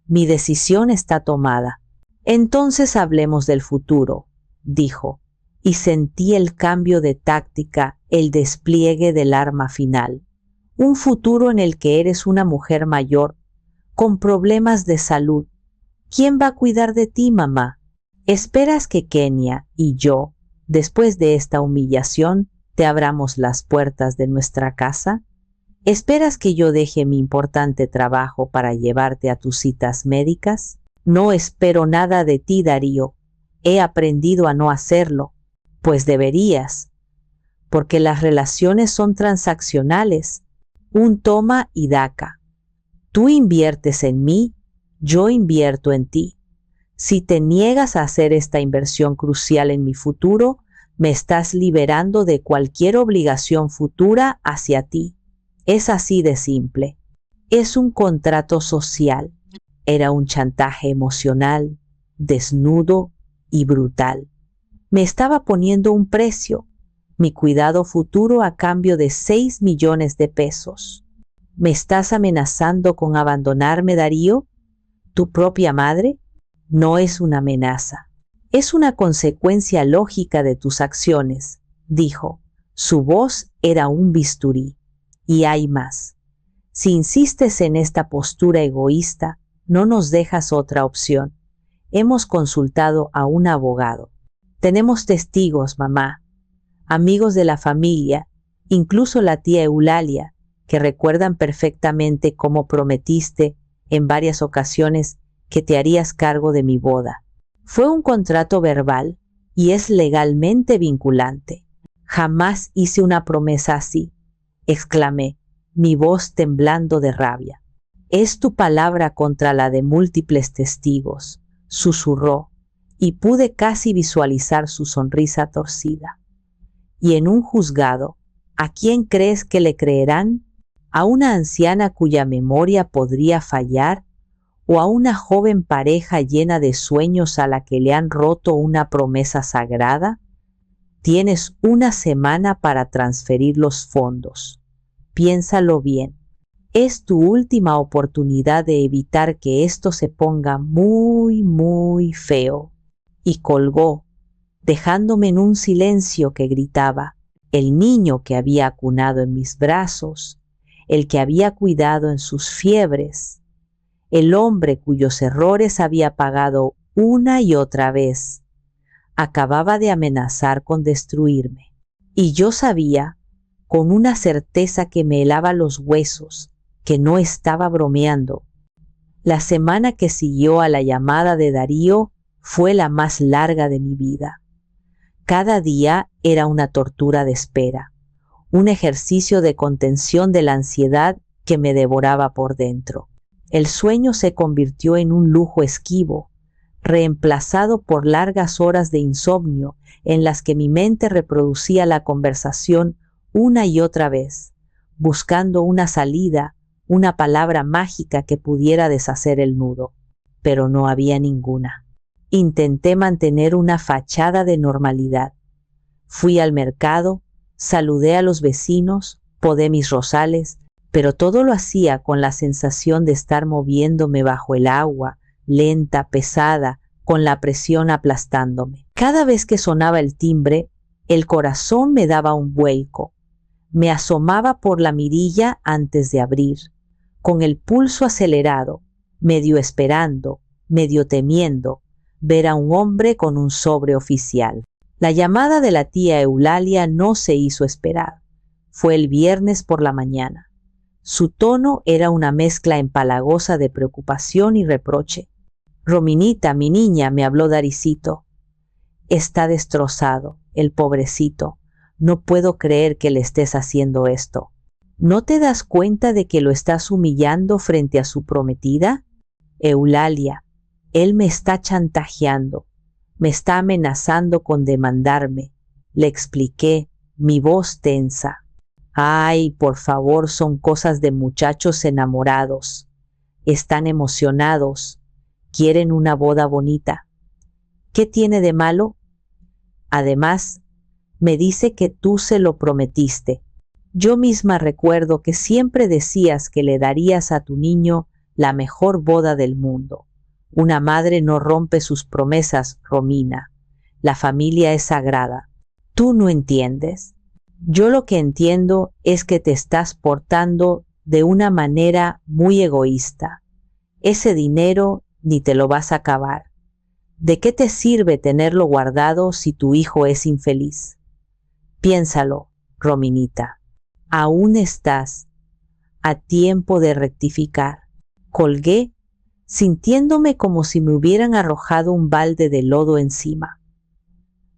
Mi decisión está tomada. Entonces hablemos del futuro, dijo, y sentí el cambio de táctica, el despliegue del arma final. Un futuro en el que eres una mujer mayor, con problemas de salud. ¿Quién va a cuidar de ti, mamá? ¿Esperas que Kenia y yo, después de esta humillación, te abramos las puertas de nuestra casa? ¿Esperas que yo deje mi importante trabajo para llevarte a tus citas médicas? No espero nada de ti, Darío. He aprendido a no hacerlo, pues deberías, porque las relaciones son transaccionales, un toma y daca. Tú inviertes en mí, yo invierto en ti. Si te niegas a hacer esta inversión crucial en mi futuro, me estás liberando de cualquier obligación futura hacia ti. Es así de simple. Es un contrato social. Era un chantaje emocional, desnudo y brutal. Me estaba poniendo un precio, mi cuidado futuro a cambio de 6 millones de pesos. ¿Me estás amenazando con abandonarme, Darío? ¿Tu propia madre? No es una amenaza. Es una consecuencia lógica de tus acciones, dijo. Su voz era un bisturí. Y hay más. Si insistes en esta postura egoísta, no nos dejas otra opción. Hemos consultado a un abogado. Tenemos testigos, mamá, amigos de la familia, incluso la tía Eulalia, que recuerdan perfectamente cómo prometiste en varias ocasiones que te harías cargo de mi boda. Fue un contrato verbal y es legalmente vinculante. Jamás hice una promesa así, exclamé, mi voz temblando de rabia. Es tu palabra contra la de múltiples testigos, susurró, y pude casi visualizar su sonrisa torcida. Y en un juzgado, ¿a quién crees que le creerán? ¿A una anciana cuya memoria podría fallar? ¿O a una joven pareja llena de sueños a la que le han roto una promesa sagrada? Tienes una semana para transferir los fondos. Piénsalo bien. Es tu última oportunidad de evitar que esto se ponga muy, muy feo. Y colgó, dejándome en un silencio que gritaba, el niño que había acunado en mis brazos, el que había cuidado en sus fiebres, el hombre cuyos errores había pagado una y otra vez, acababa de amenazar con destruirme. Y yo sabía, con una certeza que me helaba los huesos, que no estaba bromeando. La semana que siguió a la llamada de Darío fue la más larga de mi vida. Cada día era una tortura de espera, un ejercicio de contención de la ansiedad que me devoraba por dentro. El sueño se convirtió en un lujo esquivo, reemplazado por largas horas de insomnio en las que mi mente reproducía la conversación una y otra vez, buscando una salida, una palabra mágica que pudiera deshacer el nudo, pero no había ninguna. Intenté mantener una fachada de normalidad. Fui al mercado, saludé a los vecinos, podé mis rosales, pero todo lo hacía con la sensación de estar moviéndome bajo el agua, lenta, pesada, con la presión aplastándome. Cada vez que sonaba el timbre, el corazón me daba un vuelco. Me asomaba por la mirilla antes de abrir, con el pulso acelerado, medio esperando, medio temiendo, ver a un hombre con un sobre oficial. La llamada de la tía Eulalia no se hizo esperar. Fue el viernes por la mañana. Su tono era una mezcla empalagosa de preocupación y reproche. Rominita, mi niña, me habló Daricito. Está destrozado, el pobrecito. No puedo creer que le estés haciendo esto. ¿No te das cuenta de que lo estás humillando frente a su prometida? Eulalia, Él me está chantajeando, me está amenazando con demandarme, le expliqué, mi voz tensa. Ay, por favor, son cosas de muchachos enamorados. Están emocionados, quieren una boda bonita. ¿Qué tiene de malo? Además, me dice que tú se lo prometiste. Yo misma recuerdo que siempre decías que le darías a tu niño la mejor boda del mundo. Una madre no rompe sus promesas, Romina. La familia es sagrada. Tú no entiendes. Yo lo que entiendo es que te estás portando de una manera muy egoísta. Ese dinero ni te lo vas a acabar. ¿De qué te sirve tenerlo guardado si tu hijo es infeliz? Piénsalo, Rominita. Aún estás a tiempo de rectificar. Colgué, sintiéndome como si me hubieran arrojado un balde de lodo encima.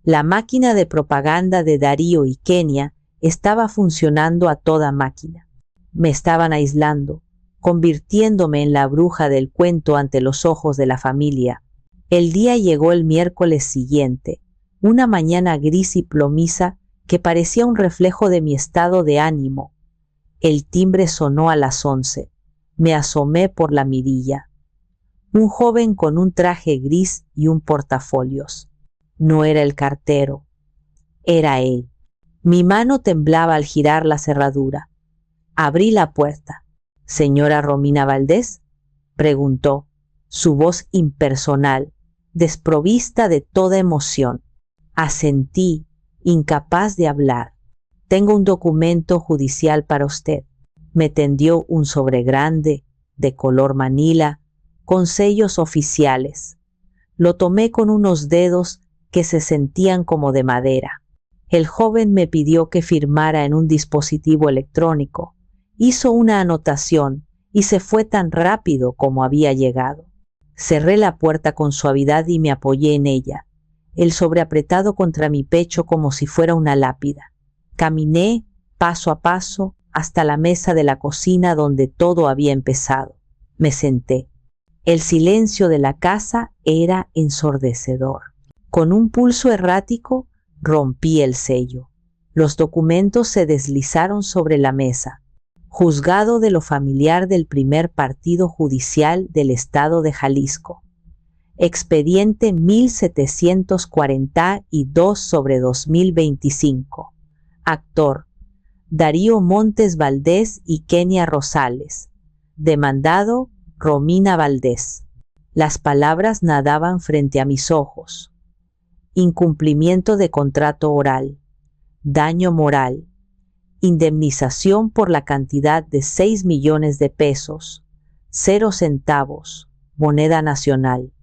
La máquina de propaganda de Darío y Kenia estaba funcionando a toda máquina. Me estaban aislando, convirtiéndome en la bruja del cuento ante los ojos de la familia. El día llegó el miércoles siguiente, una mañana gris y plomiza que parecía un reflejo de mi estado de ánimo. El timbre sonó a las 11. Me asomé por la mirilla. Un joven con un traje gris y un portafolios. No era el cartero, era él. Mi mano temblaba al girar la cerradura. Abrí la puerta. ¿Señora Romina Valdés?, preguntó, su voz impersonal, desprovista de toda emoción. Asentí, incapaz de hablar. Tengo un documento judicial para usted. Me tendió un sobre grande, de color manila, con sellos oficiales. Lo tomé con unos dedos que se sentían como de madera. El joven me pidió que firmara en un dispositivo electrónico. Hizo una anotación y se fue tan rápido como había llegado. Cerré la puerta con suavidad y me apoyé en ella, el sobre apretado contra mi pecho como si fuera una lápida. Caminé, paso a paso, hasta la mesa de la cocina donde todo había empezado. Me senté. El silencio de la casa era ensordecedor. Con un pulso errático, rompí el sello. Los documentos se deslizaron sobre la mesa. Juzgado de lo familiar del primer partido judicial del estado de Jalisco. Expediente 1742/2025. Actor: Darío Montes Valdés y Kenia Rosales. Demandado: Romina Valdés. Las palabras nadaban frente a mis ojos. Incumplimiento de contrato oral. Daño moral. Indemnización por la cantidad de 6 millones de pesos. 0 centavos. Moneda nacional.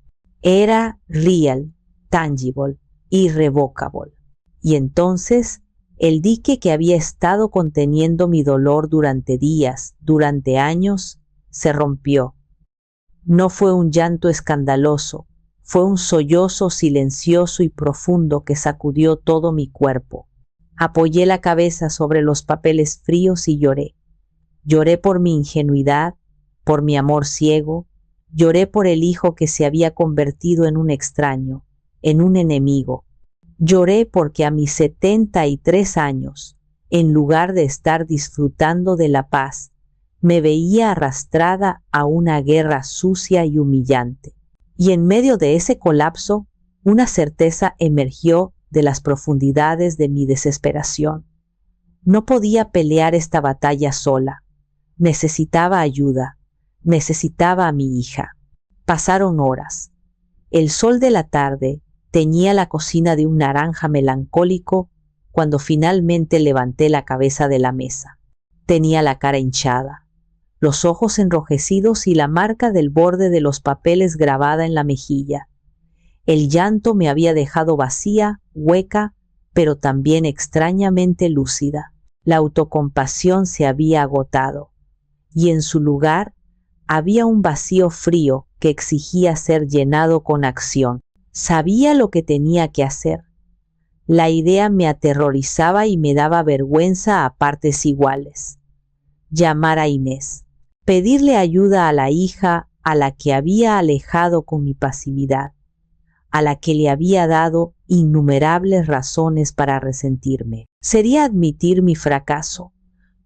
Era real, tangible, irrevocable. Y entonces, el dique que había estado conteniendo mi dolor durante días, durante años, se rompió. No fue un llanto escandaloso, fue un sollozo silencioso y profundo que sacudió todo mi cuerpo. Apoyé la cabeza sobre los papeles fríos y lloré. Lloré por mi ingenuidad, por mi amor ciego, lloré por el hijo que se había convertido en un extraño, en un enemigo. Lloré porque a mis 73 años, en lugar de estar disfrutando de la paz, me veía arrastrada a una guerra sucia y humillante. Y en medio de ese colapso, una certeza emergió de las profundidades de mi desesperación. No podía pelear esta batalla sola. Necesitaba ayuda. Necesitaba a mi hija. Pasaron horas. El sol de la tarde teñía la cocina de un naranja melancólico cuando finalmente levanté la cabeza de la mesa. Tenía la cara hinchada, los ojos enrojecidos y la marca del borde de los papeles grabada en la mejilla. El llanto me había dejado vacía, hueca, pero también extrañamente lúcida. La autocompasión se había agotado, y en su lugar había un vacío frío que exigía ser llenado con acción. Sabía lo que tenía que hacer. La idea me aterrorizaba y me daba vergüenza a partes iguales. Llamar a Inés. Pedirle ayuda a la hija a la que había alejado con mi pasividad, a la que le había dado innumerables razones para resentirme. Sería admitir mi fracaso,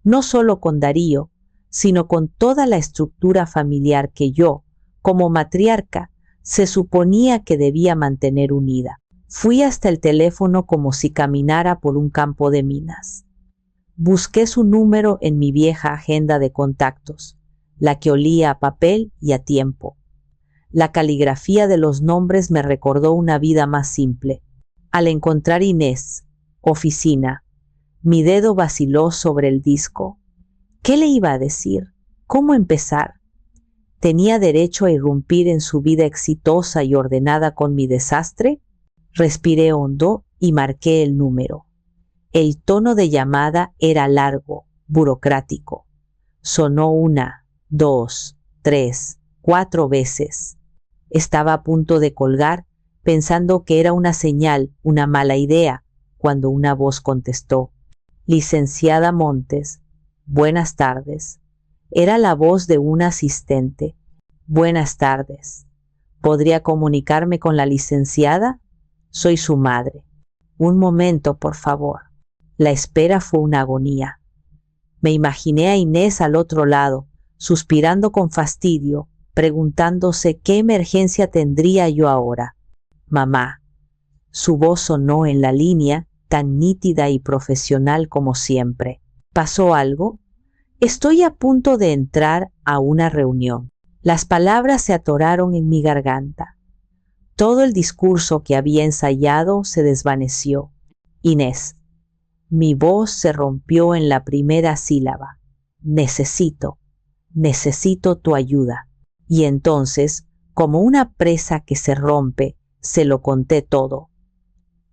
no solo con Darío, sino con toda la estructura familiar que yo, como matriarca, se suponía que debía mantener unida. Fui hasta el teléfono como si caminara por un campo de minas. Busqué su número en mi vieja agenda de contactos, la que olía a papel y a tiempo. La caligrafía de los nombres me recordó una vida más simple. Al encontrar Inés, oficina, mi dedo vaciló sobre el disco. ¿Qué le iba a decir? ¿Cómo empezar? ¿Tenía derecho a irrumpir en su vida exitosa y ordenada con mi desastre? Respiré hondo y marqué el número. El tono de llamada era largo, burocrático. Sonó 1, 2, 3, 4 veces. Estaba a punto de colgar, pensando que era una señal, una mala idea, cuando una voz contestó. Licenciada Montes, buenas tardes. Era la voz de un asistente. Buenas tardes. ¿Podría comunicarme con la licenciada? Soy su madre. Un momento, por favor. La espera fue una agonía. Me imaginé a Inés al otro lado, suspirando con fastidio, preguntándose qué emergencia tendría yo ahora. Mamá. Su voz sonó en la línea, tan nítida y profesional como siempre. ¿Pasó algo? Estoy a punto de entrar a una reunión. Las palabras se atoraron en mi garganta. Todo el discurso que había ensayado se desvaneció. Inés. Mi voz se rompió en la primera sílaba. Necesito tu ayuda. Y entonces, como una presa que se rompe, se lo conté todo.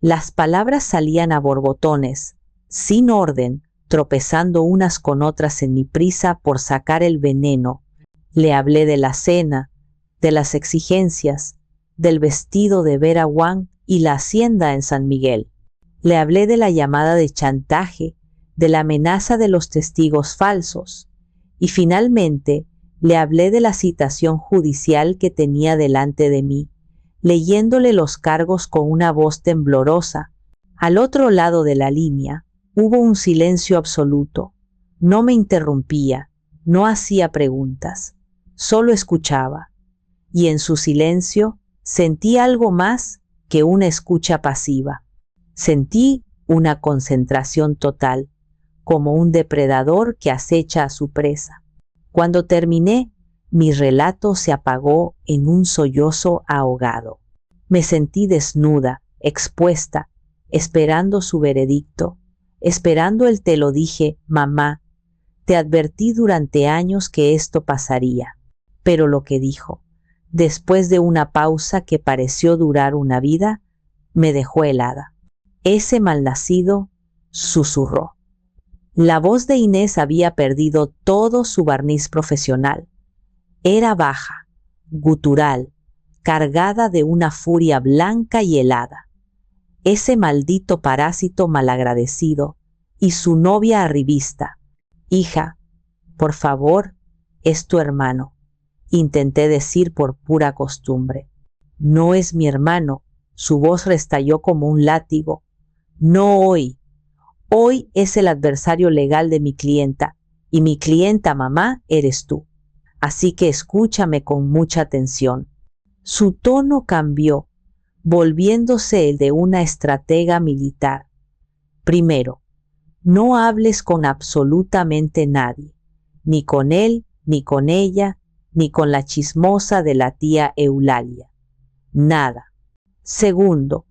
Las palabras salían a borbotones, sin orden, tropezando unas con otras en mi prisa por sacar el veneno. Le hablé de la cena, de las exigencias, del vestido de Vera Wang y la hacienda en San Miguel. Le hablé de la llamada de chantaje, de la amenaza de los testigos falsos. Y finalmente le hablé de la citación judicial que tenía delante de mí, leyéndole los cargos con una voz temblorosa. Al otro lado de la línea hubo un silencio absoluto. No me interrumpía, no hacía preguntas, solo escuchaba. Y en su silencio sentí algo más que una escucha pasiva. Sentí una concentración total, como un depredador que acecha a su presa. Cuando terminé, mi relato se apagó en un sollozo ahogado. Me sentí desnuda, expuesta, esperando su veredicto, esperando el te lo dije, mamá. Te advertí durante años que esto pasaría. Pero lo que dijo, después de una pausa que pareció durar una vida, me dejó helada. Ese malnacido susurró. La voz de Inés había perdido todo su barniz profesional. Era baja, gutural, cargada de una furia blanca y helada. Ese maldito parásito malagradecido y su novia arribista. Hija, por favor, es tu hermano. Intenté decir por pura costumbre. No es mi hermano. Su voz restalló como un látigo. No hoy. Hoy es el adversario legal de mi clienta, y mi clienta, mamá, eres tú. Así que escúchame con mucha atención. Su tono cambió, volviéndose el de una estratega militar. Primero, no hables con absolutamente nadie, ni con él, ni con ella, ni con la chismosa de la tía Eulalia. Nada. Segundo,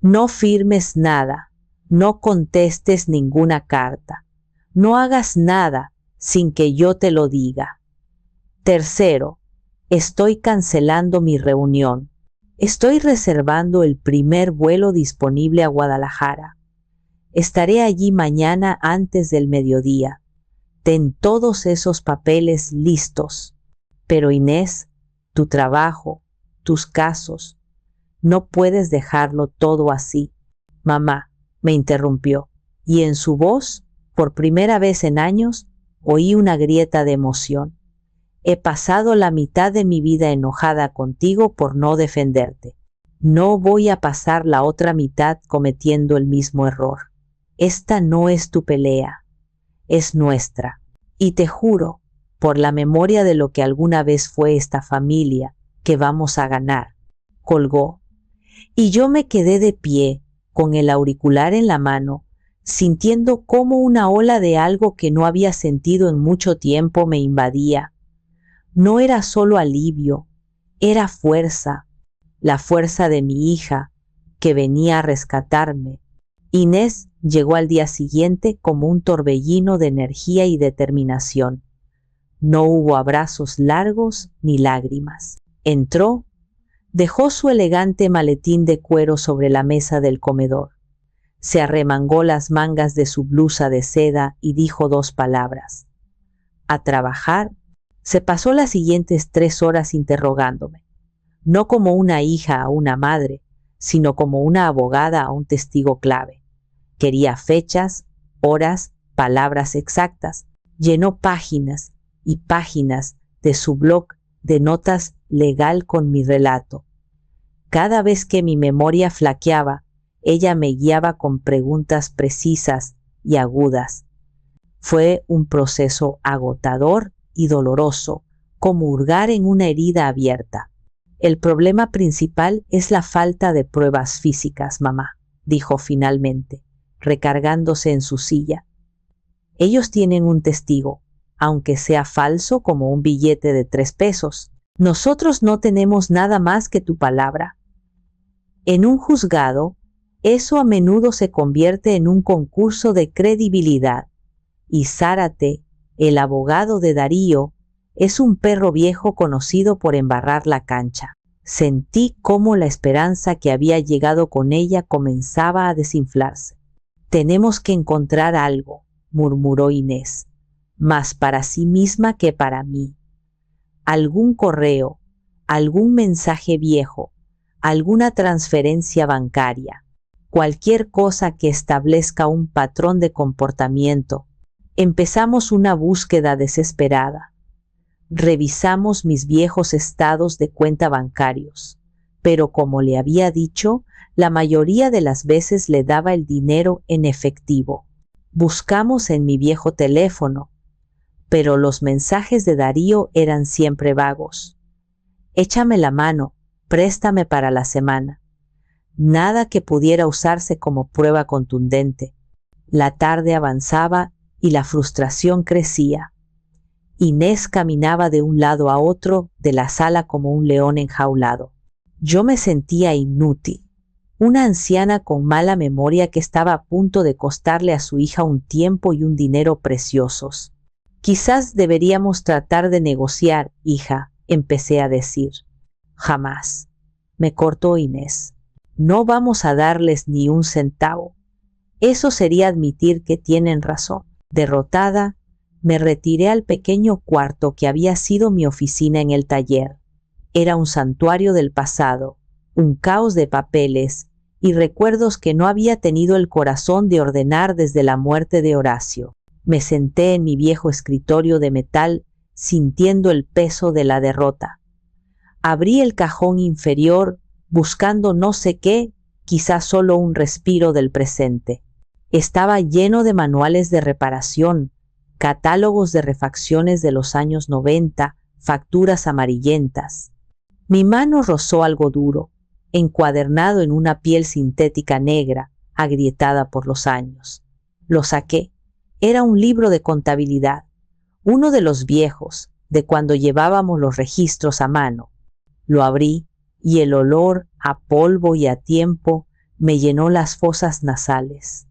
no firmes nada. No contestes ninguna carta. No hagas nada sin que yo te lo diga. Tercero, estoy cancelando mi reunión. Estoy reservando el primer vuelo disponible a Guadalajara. Estaré allí mañana antes del mediodía. Ten todos esos papeles listos. Pero Inés, tu trabajo, tus casos, no puedes dejarlo todo así. Mamá, me interrumpió, y en su voz, por primera vez en años, oí una grieta de emoción. He pasado la mitad de mi vida enojada contigo por no defenderte. No voy a pasar la otra mitad cometiendo el mismo error. Esta no es tu pelea, es nuestra. Y te juro, por la memoria de lo que alguna vez fue esta familia, que vamos a ganar. Colgó. Y yo me quedé de pie, con el auricular en la mano, sintiendo cómo una ola de algo que no había sentido en mucho tiempo me invadía. No era solo alivio, era fuerza, la fuerza de mi hija, que venía a rescatarme. Inés llegó al día siguiente como un torbellino de energía y determinación. No hubo abrazos largos ni lágrimas. Entró, dejó su elegante maletín de cuero sobre la mesa del comedor. Se arremangó las mangas de su blusa de seda y dijo 2 palabras. A trabajar. Se pasó las siguientes 3 horas interrogándome, no como una hija a una madre, sino como una abogada a un testigo clave. Quería fechas, horas, palabras exactas. Llenó páginas y páginas de su blog de notas legal con mi relato. Cada vez que mi memoria flaqueaba, ella me guiaba con preguntas precisas y agudas. Fue un proceso agotador y doloroso, como hurgar en una herida abierta. El problema principal es la falta de pruebas físicas, mamá, dijo finalmente, recargándose en su silla. Ellos tienen un testigo, aunque sea falso como un billete de 3 pesos. Nosotros no tenemos nada más que tu palabra. En un juzgado, eso a menudo se convierte en un concurso de credibilidad. Y Zárate, el abogado de Darío, es un perro viejo conocido por embarrar la cancha. Sentí cómo la esperanza que había llegado con ella comenzaba a desinflarse. Tenemos que encontrar algo, murmuró Inés, más para sí misma que para mí. Algún correo, algún mensaje viejo, alguna transferencia bancaria, cualquier cosa que establezca un patrón de comportamiento. Empezamos una búsqueda desesperada. Revisamos mis viejos estados de cuenta bancarios, pero como le había dicho, la mayoría de las veces le daba el dinero en efectivo. Buscamos en mi viejo teléfono, pero los mensajes de Darío eran siempre vagos. Échame la mano, préstame para la semana. Nada que pudiera usarse como prueba contundente. La tarde avanzaba y la frustración crecía. Inés caminaba de un lado a otro de la sala como un león enjaulado. Yo me sentía inútil, una anciana con mala memoria que estaba a punto de costarle a su hija un tiempo y un dinero preciosos. Quizás deberíamos tratar de negociar, hija, empecé a decir. Jamás, me cortó Inés. No vamos a darles ni un centavo. Eso sería admitir que tienen razón. Derrotada, me retiré al pequeño cuarto que había sido mi oficina en el taller. Era un santuario del pasado, un caos de papeles y recuerdos que no había tenido el corazón de ordenar desde la muerte de Horacio. Me senté en mi viejo escritorio de metal, sintiendo el peso de la derrota. Abrí el cajón inferior, buscando no sé qué, quizás solo un respiro del presente. Estaba lleno de manuales de reparación, catálogos de refacciones de los años 90, facturas amarillentas. Mi mano rozó algo duro, encuadernado en una piel sintética negra, agrietada por los años. Lo saqué. Era un libro de contabilidad, uno de los viejos, de cuando llevábamos los registros a mano. Lo abrí y el olor a polvo y a tiempo me llenó las fosas nasales.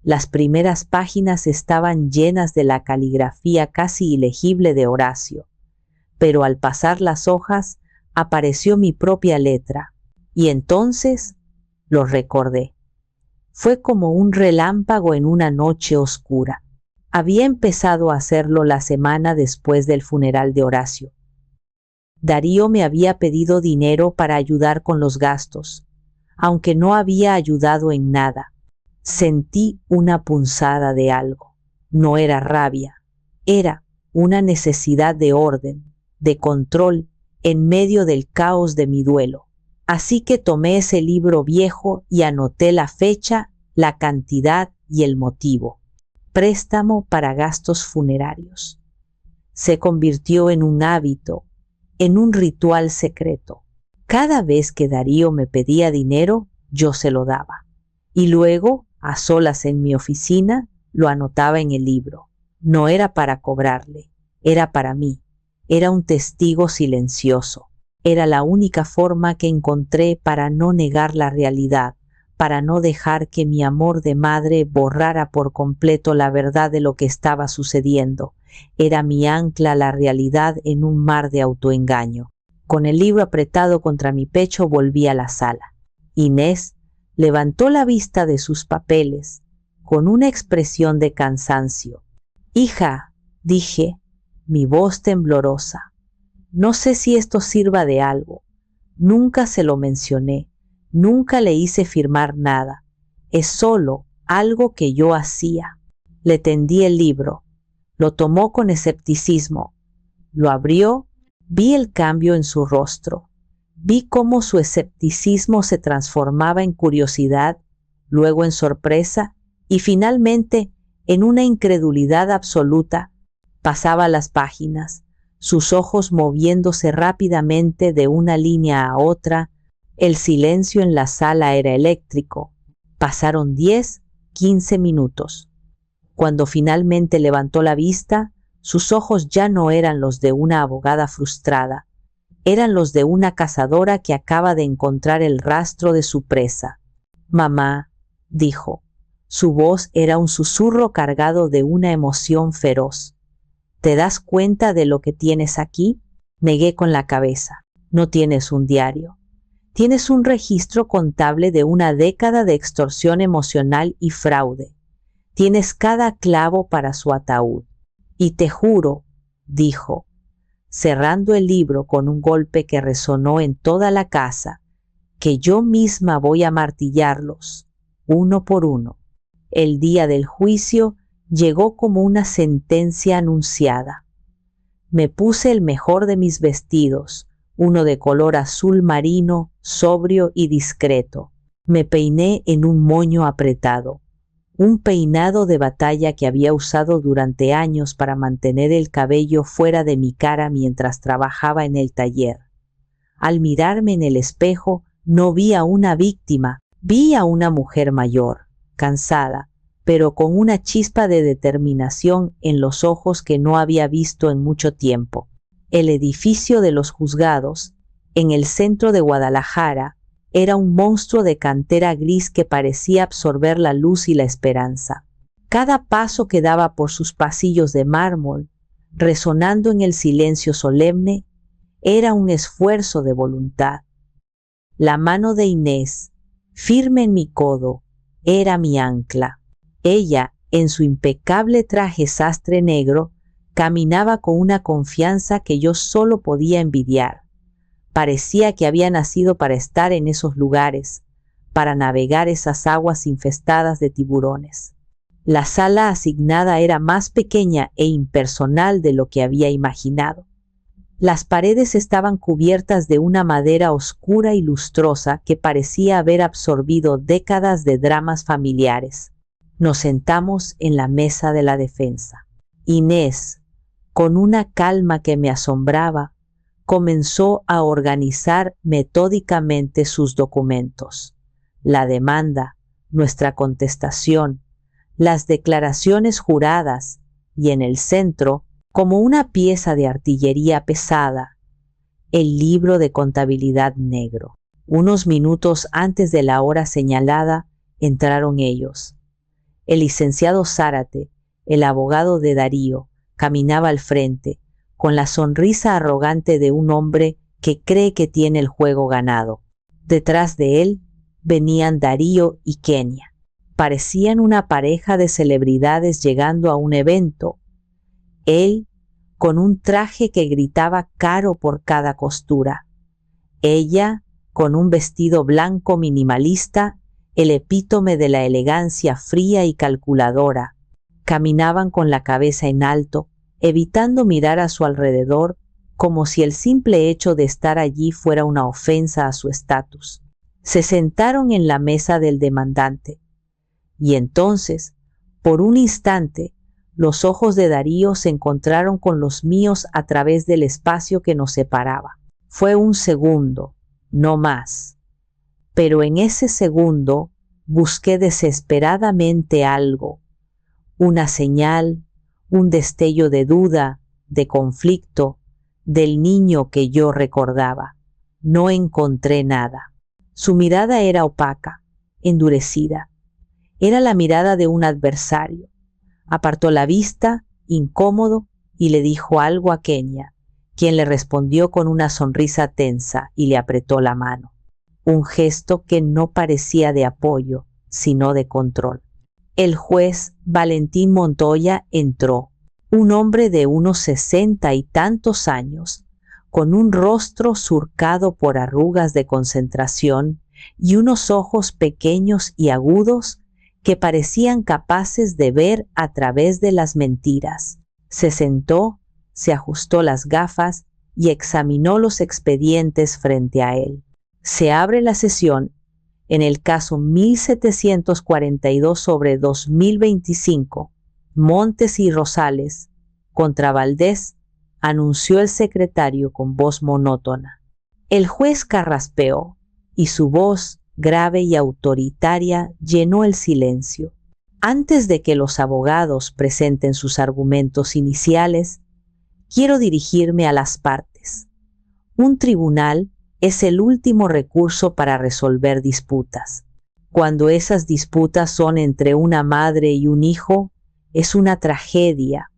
Las primeras páginas estaban llenas de la caligrafía casi ilegible de Horacio, pero al pasar las hojas apareció mi propia letra, y entonces lo recordé. Fue como un relámpago en una noche oscura. Había empezado a hacerlo la semana después del funeral de Horacio. Darío me había pedido dinero para ayudar con los gastos, aunque no había ayudado en nada. Sentí una punzada de algo. No era rabia, era una necesidad de orden, de control en medio del caos de mi duelo. Así que tomé ese libro viejo y anoté la fecha, la cantidad y el motivo. Préstamo para gastos funerarios. Se convirtió en un hábito, en un ritual secreto. Cada vez que Darío me pedía dinero, yo se lo daba. Y luego, a solas en mi oficina, lo anotaba en el libro. No era para cobrarle, era para mí. Era un testigo silencioso. Era la única forma que encontré para no negar la realidad, para no dejar que mi amor de madre borrara por completo la verdad de lo que estaba sucediendo. Era mi ancla a la realidad en un mar de autoengaño. Con el libro apretado contra mi pecho volví a la sala. Inés levantó la vista de sus papeles con una expresión de cansancio. «Hija», dije, mi voz temblorosa, «no sé si esto sirva de algo. Nunca se lo mencioné, nunca le hice firmar nada. Es solo algo que yo hacía». Le tendí el libro. Lo tomó con escepticismo. Lo abrió. Vi el cambio en su rostro. Vi cómo su escepticismo se transformaba en curiosidad, luego en sorpresa y finalmente en una incredulidad absoluta. Pasaba las páginas, sus ojos moviéndose rápidamente de una línea a otra. El silencio en la sala era eléctrico. Pasaron 10, 15 minutos. Cuando finalmente levantó la vista, sus ojos ya no eran los de una abogada frustrada, eran los de una cazadora que acaba de encontrar el rastro de su presa. «Mamá», dijo. Su voz era un susurro cargado de una emoción feroz. «¿Te das cuenta de lo que tienes aquí?». Negué con la cabeza. «No tienes un diario. Tienes un registro contable de una década de extorsión emocional y fraude. Tienes cada clavo para su ataúd. Y te juro», dijo, cerrando el libro con un golpe que resonó en toda la casa, «que yo misma voy a martillarlos, uno por uno». El día del juicio llegó como una sentencia anunciada. Me puse el mejor de mis vestidos, uno de color azul marino, sobrio y discreto. Me peiné en un moño apretado, un peinado de batalla que había usado durante años para mantener el cabello fuera de mi cara mientras trabajaba en el taller. Al mirarme en el espejo, no vi a una víctima, vi a una mujer mayor, cansada, pero con una chispa de determinación en los ojos que no había visto en mucho tiempo. El edificio de los juzgados, en el centro de Guadalajara, era un monstruo de cantera gris que parecía absorber la luz y la esperanza. Cada paso que daba por sus pasillos de mármol, resonando en el silencio solemne, era un esfuerzo de voluntad. La mano de Inés, firme en mi codo, era mi ancla. Ella, en su impecable traje sastre negro, caminaba con una confianza que yo solo podía envidiar. Parecía que había nacido para estar en esos lugares, para navegar esas aguas infestadas de tiburones. La sala asignada era más pequeña e impersonal de lo que había imaginado. Las paredes estaban cubiertas de una madera oscura y lustrosa que parecía haber absorbido décadas de dramas familiares. Nos sentamos en la mesa de la defensa. Inés, con una calma que me asombraba, comenzó a organizar metódicamente sus documentos. La demanda, nuestra contestación, las declaraciones juradas y en el centro, como una pieza de artillería pesada, el libro de contabilidad negro. Unos minutos antes de la hora señalada, entraron ellos. El licenciado Zárate, el abogado de Darío, caminaba al frente, con la sonrisa arrogante de un hombre que cree que tiene el juego ganado. Detrás de él venían Darío y Kenia. Parecían una pareja de celebridades llegando a un evento. Él, con un traje que gritaba caro por cada costura. Ella, con un vestido blanco minimalista, el epítome de la elegancia fría y calculadora. Caminaban con la cabeza en alto, evitando mirar a su alrededor, como si el simple hecho de estar allí fuera una ofensa a su estatus. Se sentaron en la mesa del demandante, y entonces, por un instante, los ojos de Darío se encontraron con los míos a través del espacio que nos separaba. Fue un segundo, no más. Pero en ese segundo busqué desesperadamente algo, una señal, un destello de duda, de conflicto, del niño que yo recordaba. No encontré nada. Su mirada era opaca, endurecida. Era la mirada de un adversario. Apartó la vista, incómodo, y le dijo algo a Kenia, quien le respondió con una sonrisa tensa y le apretó la mano. Un gesto que no parecía de apoyo, sino de control. El juez Valentín Montoya entró, un hombre de unos 60 y tantos años, con un rostro surcado por arrugas de concentración y unos ojos pequeños y agudos que parecían capaces de ver a través de las mentiras. Se sentó, se ajustó las gafas y examinó los expedientes frente a él. Se abre la sesión en el caso 1742/2025, Montes y Rosales, contra Valdés, anunció el secretario con voz monótona. El juez carraspeó y su voz, grave y autoritaria, llenó el silencio. Antes de que los abogados presenten sus argumentos iniciales, quiero dirigirme a las partes. Un tribunal es el último recurso para resolver disputas. Cuando esas disputas son entre una madre y un hijo, es una tragedia.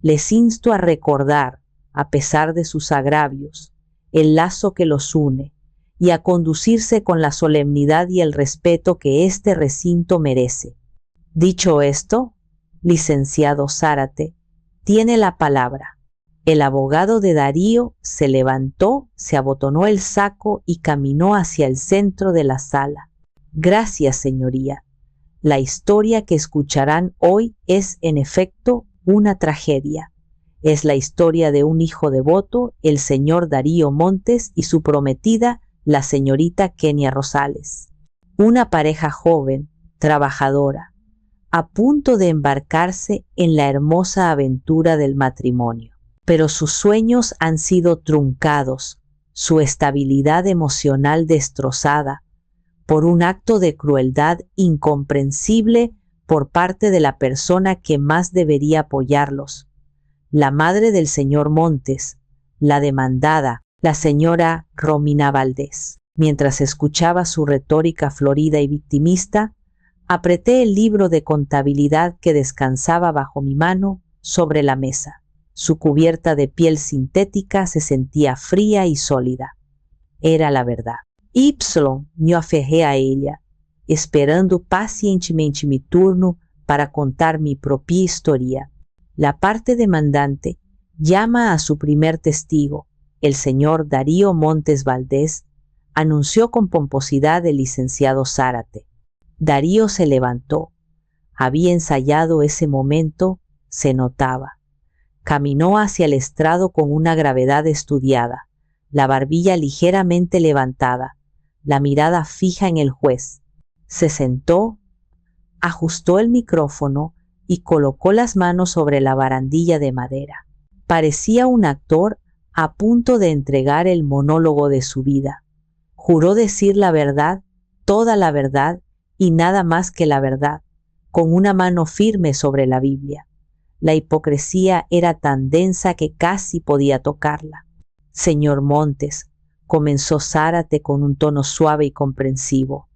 Les insto a recordar, a pesar de sus agravios, el lazo que los une y a conducirse con la solemnidad y el respeto que este recinto merece. Dicho esto, licenciado Zárate, tiene la palabra. El abogado de Darío se levantó, se abotonó el saco y caminó hacia el centro de la sala. Gracias, señoría. La historia que escucharán hoy es, en efecto, una tragedia. Es la historia de un hijo devoto, el señor Darío Montes, y su prometida, la señorita Kenia Rosales. Una pareja joven, trabajadora, a punto de embarcarse en la hermosa aventura del matrimonio. Pero sus sueños han sido truncados, su estabilidad emocional destrozada, por un acto de crueldad incomprensible por parte de la persona que más debería apoyarlos, la madre del señor Montes, la demandada, la señora Romina Valdés. Mientras escuchaba su retórica florida y victimista, apreté el libro de contabilidad que descansaba bajo mi mano sobre la mesa. Su cubierta de piel sintética se sentía fría y sólida. Era la verdad. Me aferré a ella, esperando pacientemente mi turno para contar mi propia historia. La parte demandante llama a su primer testigo, el señor Darío Montes Valdés, anunció con pomposidad el licenciado Zárate. Darío se levantó. Había ensayado ese momento, se notaba. Caminó hacia el estrado con una gravedad estudiada, la barbilla ligeramente levantada, la mirada fija en el juez. Se sentó, ajustó el micrófono y colocó las manos sobre la barandilla de madera. Parecía un actor a punto de entregar el monólogo de su vida. Juró decir la verdad, toda la verdad y nada más que la verdad, con una mano firme sobre la Biblia. La hipocresía era tan densa que casi podía tocarla. Señor Montes, comenzó Zárate con un tono suave y comprensivo.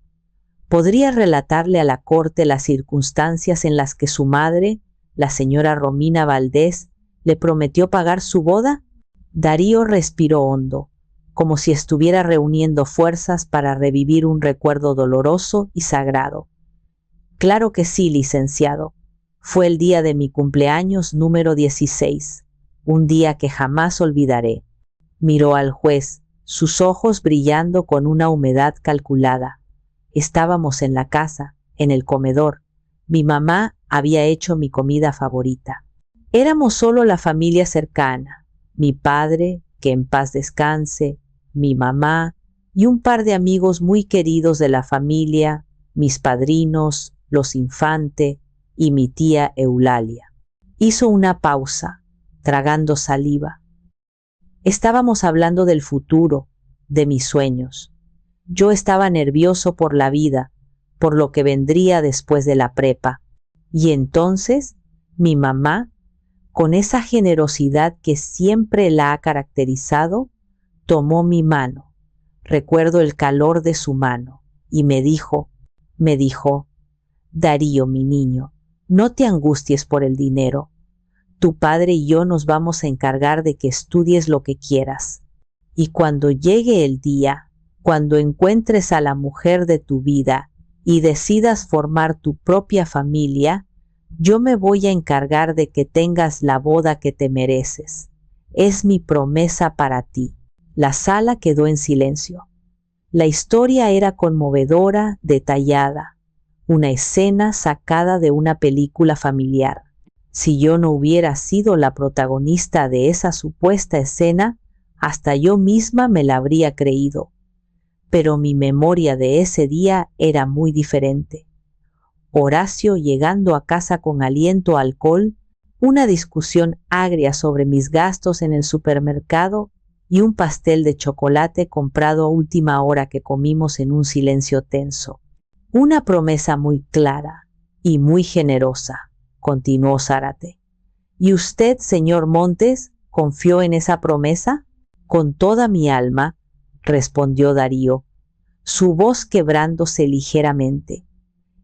¿Podría relatarle a la corte las circunstancias en las que su madre, la señora Romina Valdés, le prometió pagar su boda? Darío respiró hondo, como si estuviera reuniendo fuerzas para revivir un recuerdo doloroso y sagrado. Claro que sí, licenciado. Fue el día de mi cumpleaños número 16, un día que jamás olvidaré. Miró al juez, sus ojos brillando con una humedad calculada. Estábamos en la casa, en el comedor. Mi mamá había hecho mi comida favorita. Éramos solo la familia cercana, mi padre, que en paz descanse, mi mamá y un par de amigos muy queridos de la familia, mis padrinos, los Infante y mi tía Eulalia. Hizo una pausa, tragando saliva. Estábamos hablando del futuro, de mis sueños. Yo estaba nervioso por la vida, por lo que vendría después de la prepa. Y entonces, mi mamá, con esa generosidad que siempre la ha caracterizado, tomó mi mano. Recuerdo el calor de su mano y me dijo, Darío, mi niño, no te angusties por el dinero. Tu padre y yo nos vamos a encargar de que estudies lo que quieras. Y cuando llegue el día, cuando encuentres a la mujer de tu vida y decidas formar tu propia familia, yo me voy a encargar de que tengas la boda que te mereces. Es mi promesa para ti. La sala quedó en silencio. La historia era conmovedora, detallada, una escena sacada de una película familiar. Si yo no hubiera sido la protagonista de esa supuesta escena, hasta yo misma me la habría creído. Pero mi memoria de ese día era muy diferente. Horacio llegando a casa con aliento a alcohol, una discusión agria sobre mis gastos en el supermercado y un pastel de chocolate comprado a última hora que comimos en un silencio tenso. Una promesa muy clara y muy generosa, continuó Zárate. ¿Y usted, señor Montes, confió en esa promesa? Con toda mi alma, respondió Darío, su voz quebrándose ligeramente.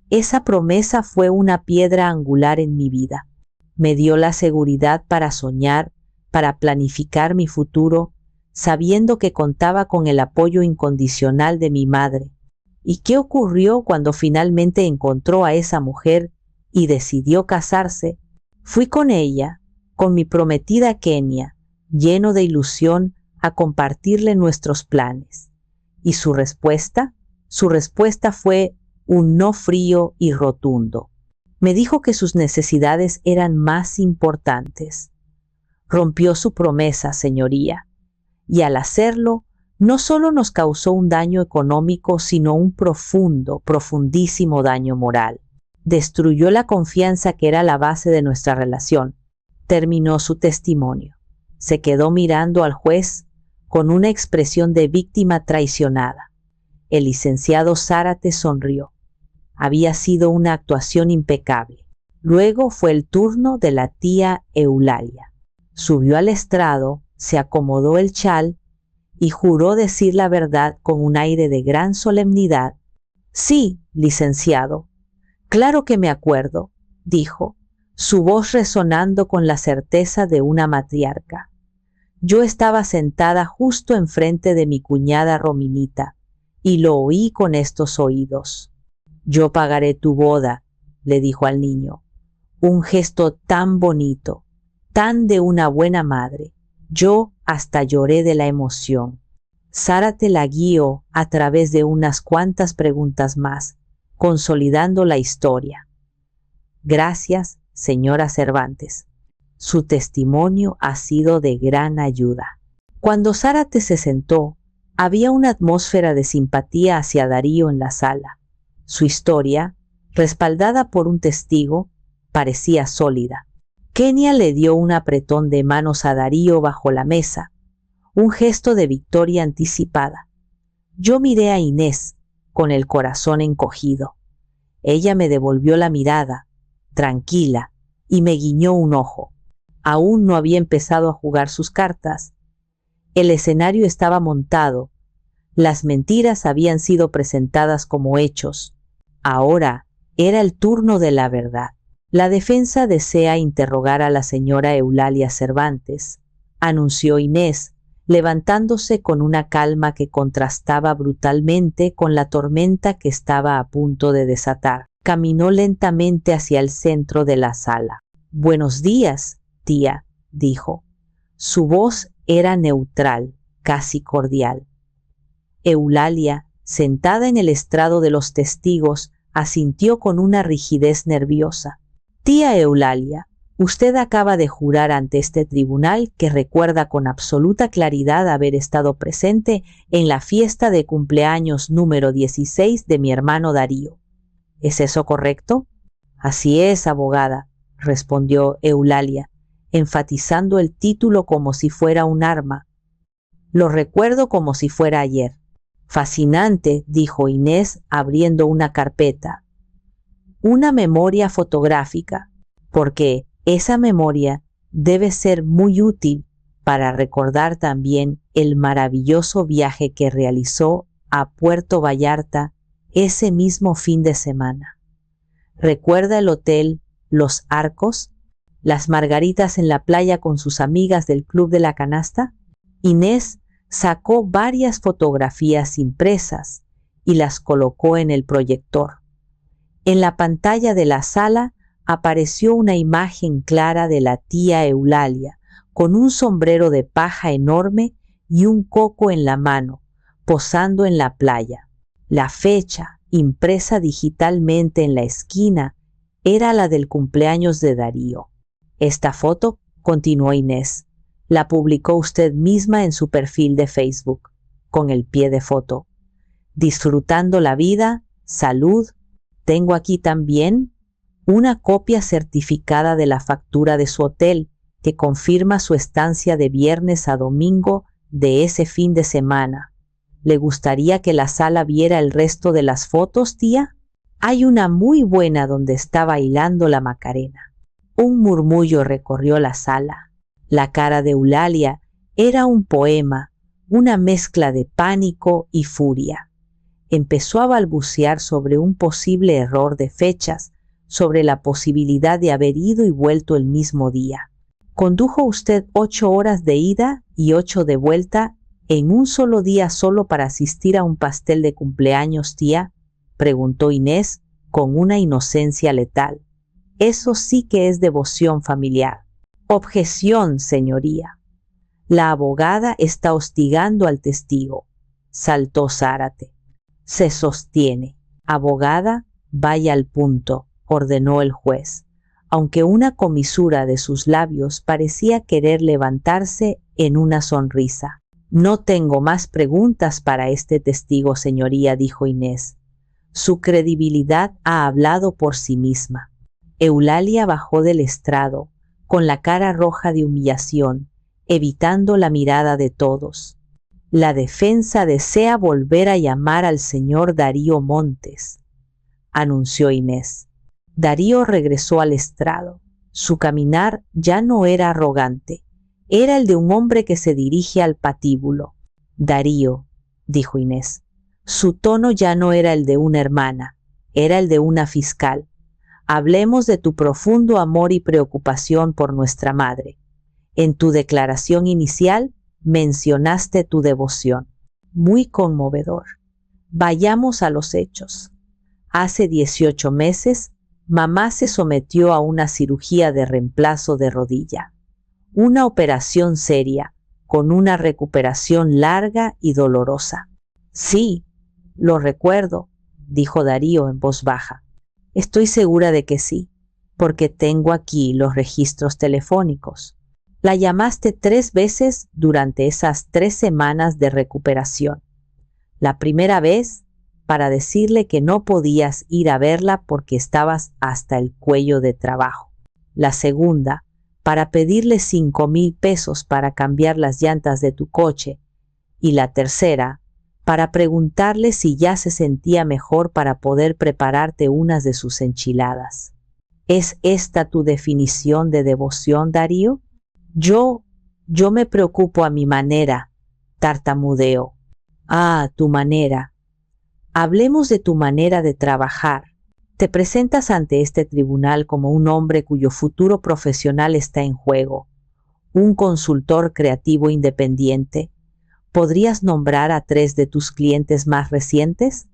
Esa promesa fue una piedra angular en mi vida. Me dio la seguridad para soñar, para planificar mi futuro, sabiendo que contaba con el apoyo incondicional de mi madre. ¿Y qué ocurrió cuando finalmente encontró a esa mujer y decidió casarse? Fui con ella, con mi prometida Kenia, lleno de ilusión, a compartirle nuestros planes. ¿Y su respuesta? Su respuesta fue un no frío y rotundo. Me dijo que sus necesidades eran más importantes. Rompió su promesa, señoría, y al hacerlo, no solo nos causó un daño económico, sino un profundísimo daño moral. Destruyó la confianza que era la base de nuestra relación. Terminó su testimonio. Se quedó mirando al juez con una expresión de víctima traicionada. El licenciado Zárate sonrió. Había sido una actuación impecable. Luego fue el turno de la tía Eulalia. Subió al estrado, se acomodó el chal y juró decir la verdad con un aire de gran solemnidad. Sí, licenciado, claro que me acuerdo, dijo, su voz resonando con la certeza de una matriarca. Yo estaba sentada justo enfrente de mi cuñada Rominita y lo oí con estos oídos. Yo pagaré tu boda, le dijo al niño. Un gesto tan bonito, tan de una buena madre. Yo hasta lloré de la emoción. Zárate la guió a través de unas cuantas preguntas más, consolidando la historia. Gracias, señora Cervantes. Su testimonio ha sido de gran ayuda. Cuando Zárate se sentó, había una atmósfera de simpatía hacia Darío en la sala. Su historia, respaldada por un testigo, parecía sólida. Kenia le dio un apretón de manos a Darío bajo la mesa, un gesto de victoria anticipada. Yo miré a Inés, con el corazón encogido. Ella me devolvió la mirada, tranquila, y me guiñó un ojo. Aún no había empezado a jugar sus cartas. El escenario estaba montado. Las mentiras habían sido presentadas como hechos. Ahora era el turno de la verdad. La defensa desea interrogar a la señora Eulalia Cervantes, anunció Inés, levantándose con una calma que contrastaba brutalmente con la tormenta que estaba a punto de desatar. Caminó lentamente hacia el centro de la sala. Buenos días, tía, dijo. Su voz era neutral, casi cordial. Eulalia, sentada en el estrado de los testigos, asintió con una rigidez nerviosa. Tía Eulalia, Usted acaba de jurar ante este tribunal que recuerda con absoluta claridad haber estado presente en la fiesta de cumpleaños número 16 de mi hermano Darío. ¿Es eso correcto? Así es, abogada, respondió Eulalia, enfatizando el título como si fuera un arma. Lo recuerdo como si fuera ayer. Fascinante, dijo Inés, abriendo una carpeta. Una memoria fotográfica, porque esa memoria debe ser muy útil para recordar también el maravilloso viaje que realizó a Puerto Vallarta ese mismo fin de semana. ¿Recuerda el hotel Los Arcos? ¿Las margaritas en la playa con sus amigas del Club de la Canasta? Inés sacó varias fotografías impresas y las colocó en el proyector. En la pantalla de la sala apareció una imagen clara de la tía Eulalia, con un sombrero de paja enorme y un coco en la mano, posando en la playa. La fecha, impresa digitalmente en la esquina, era la del cumpleaños de Darío. Esta foto, continuó Inés, la publicó usted misma en su perfil de Facebook, con el pie de foto. Disfrutando la vida, salud. Tengo aquí también una copia certificada de la factura de su hotel que confirma su estancia de viernes a domingo de ese fin de semana. ¿Le gustaría que la sala viera el resto de las fotos, tía? Hay una muy buena donde está bailando la Macarena. Un murmullo recorrió la sala. La cara de Eulalia era un poema, una mezcla de pánico y furia. Empezó a balbucear sobre un posible error de fechas, sobre la posibilidad de haber ido y vuelto el mismo día. ¿Condujo usted 8 horas de ida y 8 de vuelta en un solo día solo para asistir a un pastel de cumpleaños, tía? Preguntó Inés con una inocencia letal. Eso sí que es devoción familiar. Objeción, señoría. La abogada está hostigando al testigo, saltó Zárate. Se sostiene. Abogada, vaya al punto, ordenó el juez, aunque una comisura de sus labios parecía querer levantarse en una sonrisa. No tengo más preguntas para este testigo, señoría, dijo Inés. Su credibilidad ha hablado por sí misma. Eulalia bajó del estrado, con la cara roja de humillación, evitando la mirada de todos. La defensa desea volver a llamar al señor Darío Montes, anunció Inés. Darío regresó al estrado. Su caminar ya no era arrogante, era el de un hombre que se dirige al patíbulo. Darío, dijo Inés. Su tono ya no era el de una hermana, era el de una fiscal. Hablemos de tu profundo amor y preocupación por nuestra madre. En tu declaración inicial mencionaste tu devoción. Muy conmovedor. Vayamos a los hechos. Hace 18 meses, mamá se sometió a una cirugía de reemplazo de rodilla. Una operación seria, con una recuperación larga y dolorosa. Sí, lo recuerdo, dijo Darío en voz baja. Estoy segura de que sí, porque tengo aquí los registros telefónicos. La llamaste 3 veces durante esas 3 semanas de recuperación. La primera vez para decirle que no podías ir a verla porque estabas hasta el cuello de trabajo. La segunda, para pedirle 5,000 pesos para cambiar las llantas de tu coche. Y la tercera, para preguntarle si ya se sentía mejor para poder prepararte unas de sus enchiladas. ¿Es esta tu definición de devoción, Darío? Yo me preocupo a mi manera, tartamudeó. Ah, tu manera. Hablemos de tu manera de trabajar. Te presentas ante este tribunal como un hombre cuyo futuro profesional está en juego, un consultor creativo independiente. ¿Podrías nombrar a 3 de tus clientes más recientes?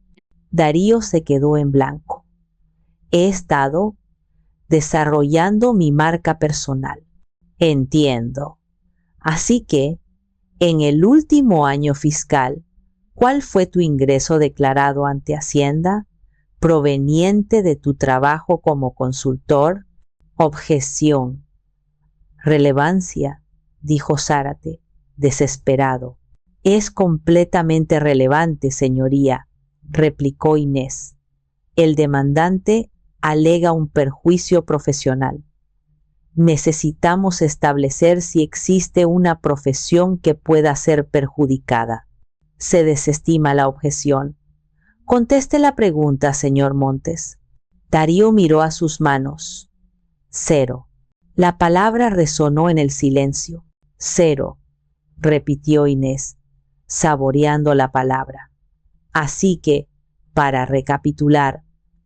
Darío se quedó en blanco. He estado desarrollando mi marca personal. Entiendo. Así que, en el último año fiscal, ¿cuál fue tu ingreso declarado ante Hacienda, proveniente de tu trabajo como consultor? Objeción. Relevancia, dijo Zárate, desesperado. Es completamente relevante, señoría, replicó Inés. El demandante alega un perjuicio profesional. Necesitamos establecer si existe una profesión que pueda ser perjudicada. Se desestima la objeción. Conteste la pregunta, señor Montes. Darío miró a sus manos. 0. La palabra resonó en el silencio. 0, repitió Inés, saboreando la palabra. Así que, para recapitular,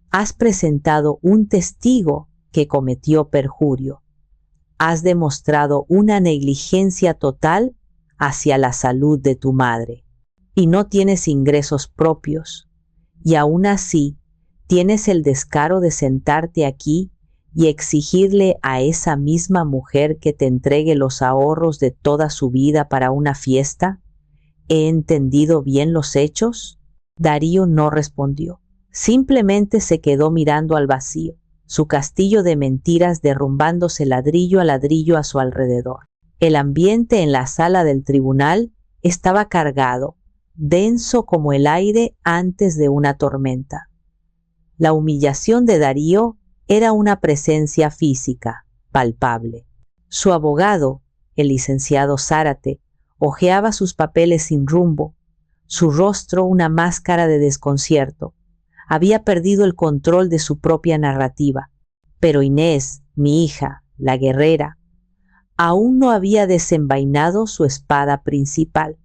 has presentado un testigo que cometió perjurio. Has demostrado una negligencia total hacia la salud de tu madre. Y no tienes ingresos propios. Y aún así, tienes el descaro de sentarte aquí y exigirle a esa misma mujer que te entregue los ahorros de toda su vida para una fiesta. ¿He entendido bien los hechos? Darío no respondió. Simplemente se quedó mirando al vacío, su castillo de mentiras derrumbándose ladrillo a ladrillo a su alrededor. El ambiente en la sala del tribunal estaba cargado, denso como el aire antes de una tormenta. La humillación de Darío era una presencia física, palpable. Su abogado, el licenciado Zárate, hojeaba sus papeles sin rumbo, su rostro una máscara de desconcierto. Había perdido el control de su propia narrativa. Pero Inés, mi hija, la guerrera, aún no había desenvainado su espada principal.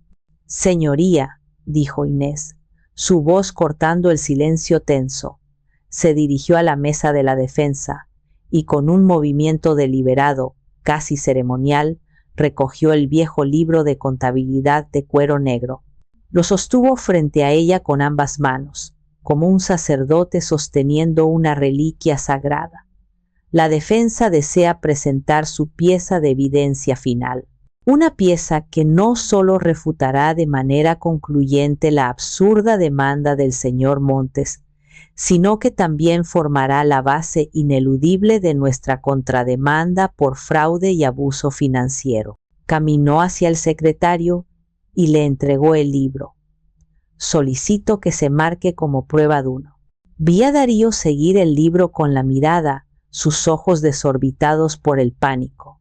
Señoría, dijo Inés, su voz cortando el silencio tenso. Se dirigió a la mesa de la defensa y con un movimiento deliberado, casi ceremonial, recogió el viejo libro de contabilidad de cuero negro. Lo sostuvo frente a ella con ambas manos, como un sacerdote sosteniendo una reliquia sagrada. La defensa desea presentar su pieza de evidencia final. Una pieza que no solo refutará de manera concluyente la absurda demanda del señor Montes, sino que también formará la base ineludible de nuestra contrademanda por fraude y abuso financiero. Caminó hacia el secretario y le entregó el libro. Solicito que se marque como prueba de uno. Vi a Darío seguir el libro con la mirada, sus ojos desorbitados por el pánico.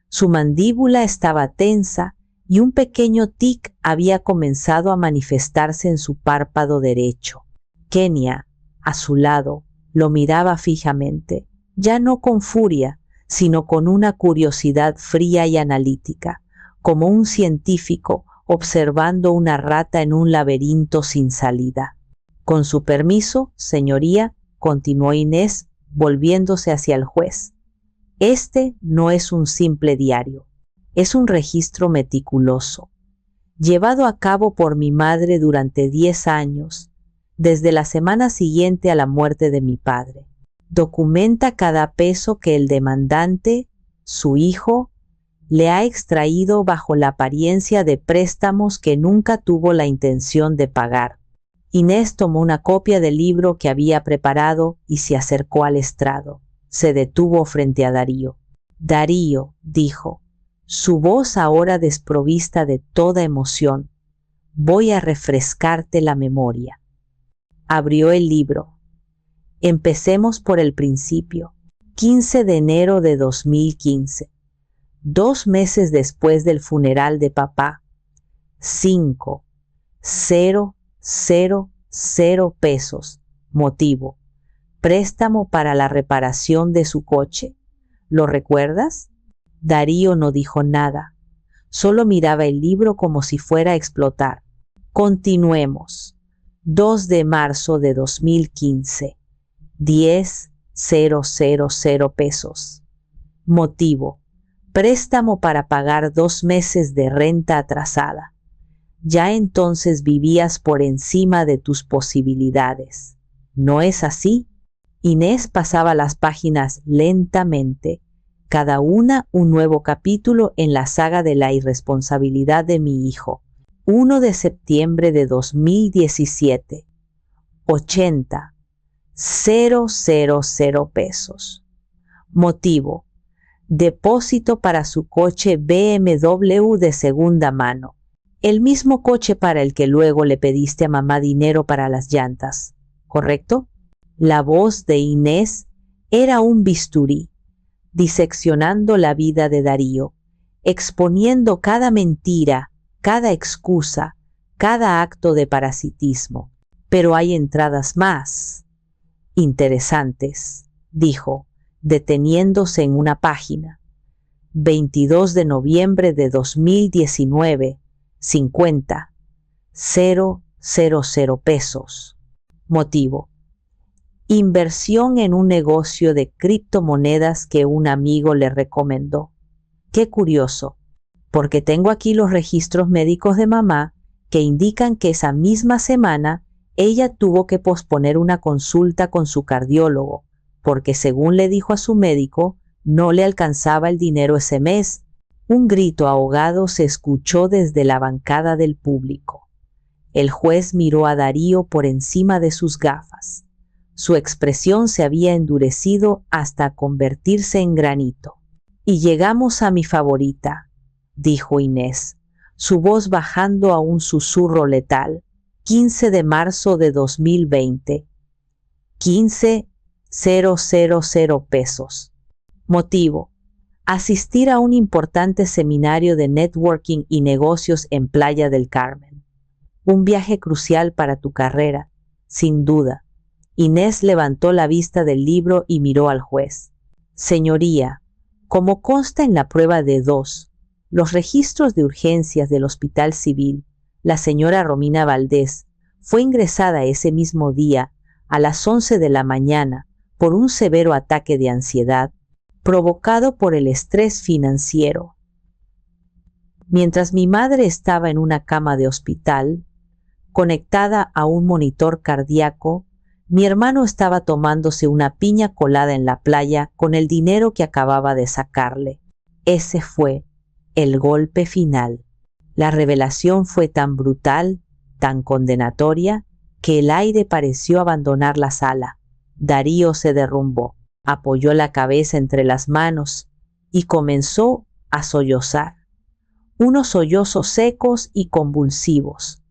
Su mandíbula estaba tensa y un pequeño tic había comenzado a manifestarse en su párpado derecho. Kenia, a su lado, lo miraba fijamente, ya no con furia, sino con una curiosidad fría y analítica, como un científico observando una rata en un laberinto sin salida. Con su permiso, señoría, continuó Inés, volviéndose hacia el juez. Este no es un simple diario, es un registro meticuloso, llevado a cabo por mi madre durante 10 años, desde la semana siguiente a la muerte de mi padre. Documenta cada peso que el demandante, su hijo, le ha extraído bajo la apariencia de préstamos que nunca tuvo la intención de pagar. Inés tomó una copia del libro que había preparado y se acercó al estrado. Se detuvo frente a Darío. Darío, dijo, su voz ahora desprovista de toda emoción. Voy a refrescarte la memoria. Abrió el libro. Empecemos por el principio. 15 de enero de 2015. 2 meses después del funeral de papá. 5, 0, 0, 0 pesos. Motivo: préstamo para la reparación de su coche. ¿Lo recuerdas? Darío no dijo nada. Solo miraba el libro como si fuera a explotar. Continuemos. 2 de marzo de 2015. 10,000 pesos. Motivo: préstamo para pagar 2 meses de renta atrasada. Ya entonces vivías por encima de tus posibilidades. ¿No es así? Inés pasaba las páginas lentamente, cada una un nuevo capítulo en la saga de la irresponsabilidad de mi hijo. 1 de septiembre de 2017. 80,000 pesos. Motivo: depósito para su coche BMW de segunda mano. El mismo coche para el que luego le pediste a mamá dinero para las llantas, ¿correcto? La voz de Inés era un bisturí, diseccionando la vida de Darío, exponiendo cada mentira, cada excusa, cada acto de parasitismo. Pero hay entradas más interesantes, dijo, deteniéndose en una página. 22 de noviembre de 2019, 50, 000 pesos. Motivo: inversión en un negocio de criptomonedas que un amigo le recomendó. Qué curioso, porque tengo aquí los registros médicos de mamá que indican que esa misma semana ella tuvo que posponer una consulta con su cardiólogo, porque según le dijo a su médico, no le alcanzaba el dinero ese mes. Un grito ahogado se escuchó desde la bancada del público. El juez miró a Darío por encima de sus gafas. Su expresión se había endurecido hasta convertirse en granito. Y llegamos a mi favorita, dijo Inés, su voz bajando a un susurro letal. 15 de marzo de 2020. 15,000 pesos. Motivo: asistir a un importante seminario de networking y negocios en Playa del Carmen. Un viaje crucial para tu carrera, sin duda. Inés levantó la vista del libro y miró al juez. Señoría, como consta en la prueba de 2, los registros de urgencias del Hospital Civil, la señora Romina Valdés fue ingresada ese mismo día a las 11 de la mañana por un severo ataque de ansiedad provocado por el estrés financiero. Mientras mi madre estaba en una cama de hospital, conectada a un monitor cardíaco, mi hermano estaba tomándose una piña colada en la playa con el dinero que acababa de sacarle. Ese fue el golpe final. La revelación fue tan brutal, tan condenatoria, que el aire pareció abandonar la sala. Darío se derrumbó, apoyó la cabeza entre las manos y comenzó a sollozar. Unos sollozos secos y convulsivos,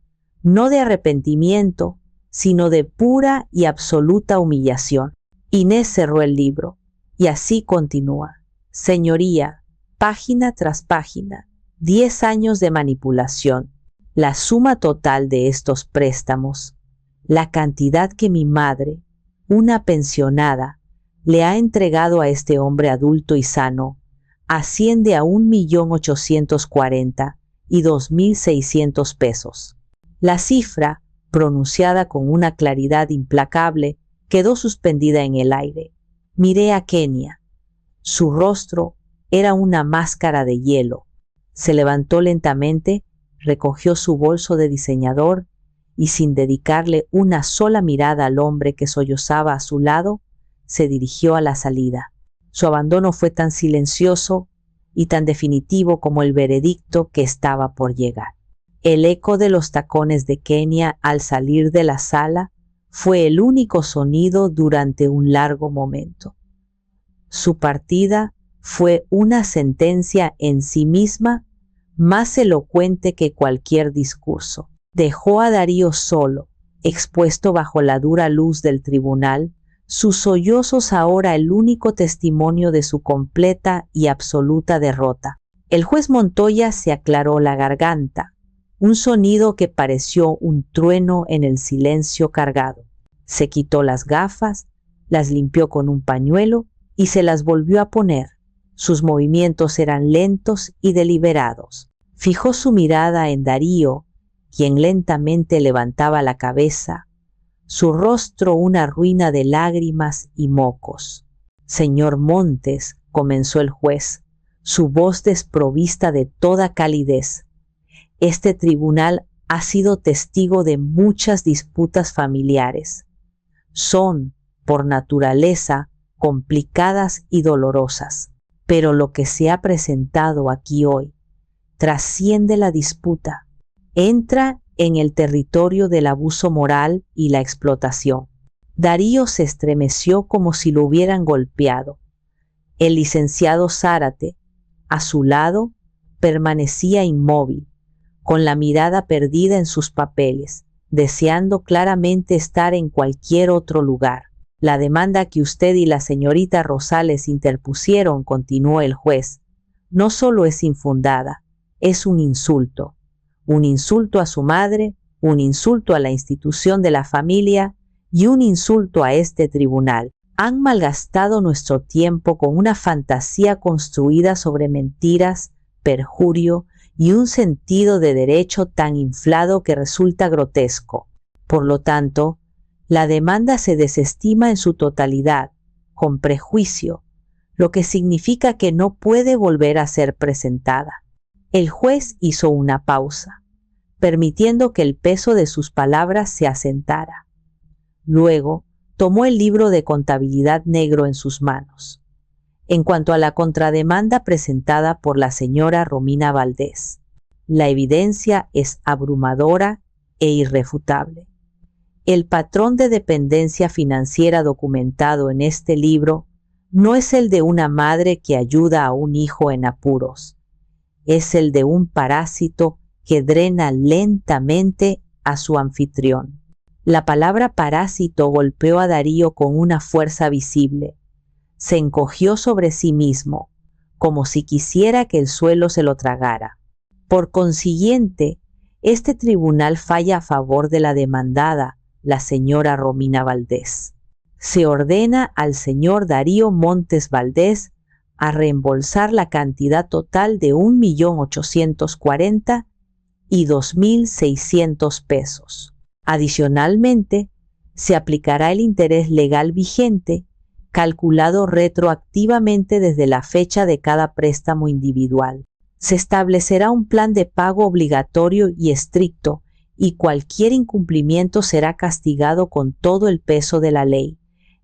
no de arrepentimiento, sino de pura y absoluta humillación. Inés cerró el libro y así continúa. Señoría, página tras página, 10 años de manipulación, la suma total de estos préstamos, la cantidad que mi madre, una pensionada, le ha entregado a este hombre adulto y sano, asciende a 1.840.002.600 pesos. La cifra, pronunciada con una claridad implacable, quedó suspendida en el aire. Miré a Kenia. Su rostro era una máscara de hielo. Se levantó lentamente, recogió su bolso de diseñador y sin dedicarle una sola mirada al hombre que sollozaba a su lado, se dirigió a la salida. Su abandono fue tan silencioso y tan definitivo como el veredicto que estaba por llegar. El eco de los tacones de Kenia al salir de la sala fue el único sonido durante un largo momento. Su partida fue una sentencia en sí misma más elocuente que cualquier discurso. Dejó a Darío solo, expuesto bajo la dura luz del tribunal, sus sollozos ahora el único testimonio de su completa y absoluta derrota. El juez Montoya se aclaró la garganta, un sonido que pareció un trueno en el silencio cargado. Se quitó las gafas, las limpió con un pañuelo y se las volvió a poner. Sus movimientos eran lentos y deliberados. Fijó su mirada en Darío, quien lentamente levantaba la cabeza, su rostro una ruina de lágrimas y mocos. Señor Montes, comenzó el juez, su voz desprovista de toda calidez. Este tribunal ha sido testigo de muchas disputas familiares. Son, por naturaleza, complicadas y dolorosas, pero lo que se ha presentado aquí hoy trasciende la disputa, entra en el territorio del abuso moral y la explotación. Darío se estremeció como si lo hubieran golpeado. El licenciado Zárate, a su lado, permanecía inmóvil, con la mirada perdida en sus papeles, deseando claramente estar en cualquier otro lugar. La demanda que usted y la señorita Rosales interpusieron, continuó el juez, no solo es infundada, es un insulto a su madre, un insulto a la institución de la familia y un insulto a este tribunal. Han malgastado nuestro tiempo con una fantasía construida sobre mentiras, perjurio y un sentido de derecho tan inflado que resulta grotesco. Por lo tanto, la demanda se desestima en su totalidad, con prejuicio, lo que significa que no puede volver a ser presentada. El juez hizo una pausa, permitiendo que el peso de sus palabras se asentara. Luego, tomó el libro de contabilidad negro en sus manos. En cuanto a la contrademanda presentada por la señora Romina Valdés, la evidencia es abrumadora e irrefutable. El patrón de dependencia financiera documentado en este libro no es el de una madre que ayuda a un hijo en apuros, es el de un parásito que drena lentamente a su anfitrión. La palabra parásito golpeó a Darío con una fuerza visible. Se encogió sobre sí mismo, como si quisiera que el suelo se lo tragara. Por consiguiente, este tribunal falla a favor de la demandada, la señora Romina Valdés. Se ordena al señor Darío Montes Valdés a reembolsar la cantidad total de 1.840.000 y 2.600 pesos. Adicionalmente, se aplicará el interés legal vigente, calculado retroactivamente desde la fecha de cada préstamo individual. Se establecerá un plan de pago obligatorio y estricto, y cualquier incumplimiento será castigado con todo el peso de la ley.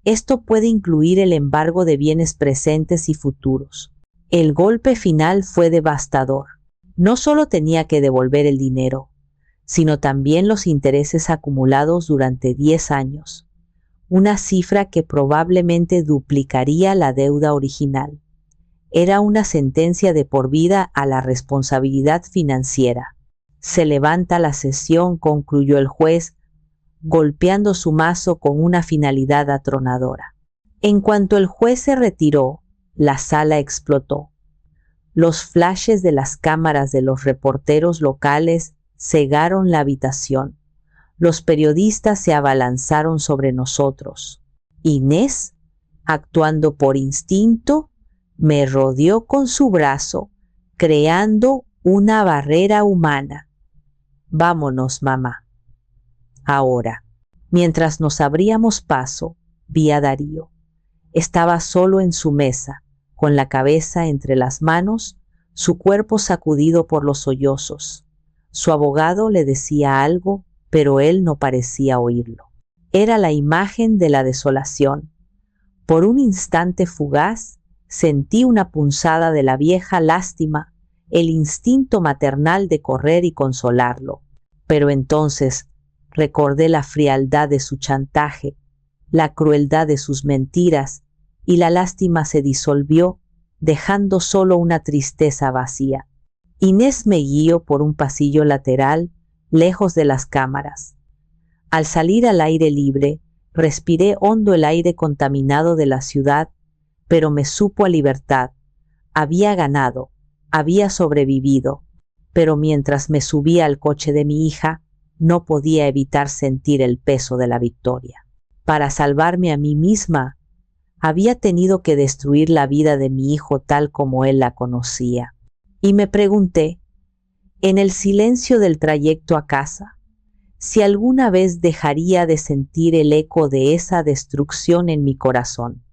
Esto puede incluir el embargo de bienes presentes y futuros. El golpe final fue devastador. No solo tenía que devolver el dinero, sino también los intereses acumulados durante 10 años, una cifra que probablemente duplicaría la deuda original. Era una sentencia de por vida a la responsabilidad financiera. Se levanta la sesión, concluyó el juez, golpeando su mazo con una finalidad atronadora. En cuanto el juez se retiró, la sala explotó. Los flashes de las cámaras de los reporteros locales cegaron la habitación. Los periodistas se abalanzaron sobre nosotros. Inés, actuando por instinto, me rodeó con su brazo, creando una barrera humana. Vámonos, mamá. Ahora, mientras nos abríamos paso, vi a Darío. Estaba solo en su mesa, con la cabeza entre las manos, su cuerpo sacudido por los sollozos. Su abogado le decía algo, pero él no parecía oírlo. Era la imagen de la desolación. Por un instante fugaz, sentí una punzada de la vieja lástima, el instinto maternal de correr y consolarlo. Pero entonces recordé la frialdad de su chantaje, la crueldad de sus mentiras, y la lástima se disolvió, dejando solo una tristeza vacía. Inés me guió por un pasillo lateral, lejos de las cámaras. Al salir al aire libre, respiré hondo el aire contaminado de la ciudad, pero me supo a libertad. Había ganado, había sobrevivido, pero mientras me subía al coche de mi hija, no podía evitar sentir el peso de la victoria. Para salvarme a mí misma, había tenido que destruir la vida de mi hijo tal como él la conocía. Y me pregunté, en el silencio del trayecto a casa, si alguna vez dejaría de sentir el eco de esa destrucción en mi corazón.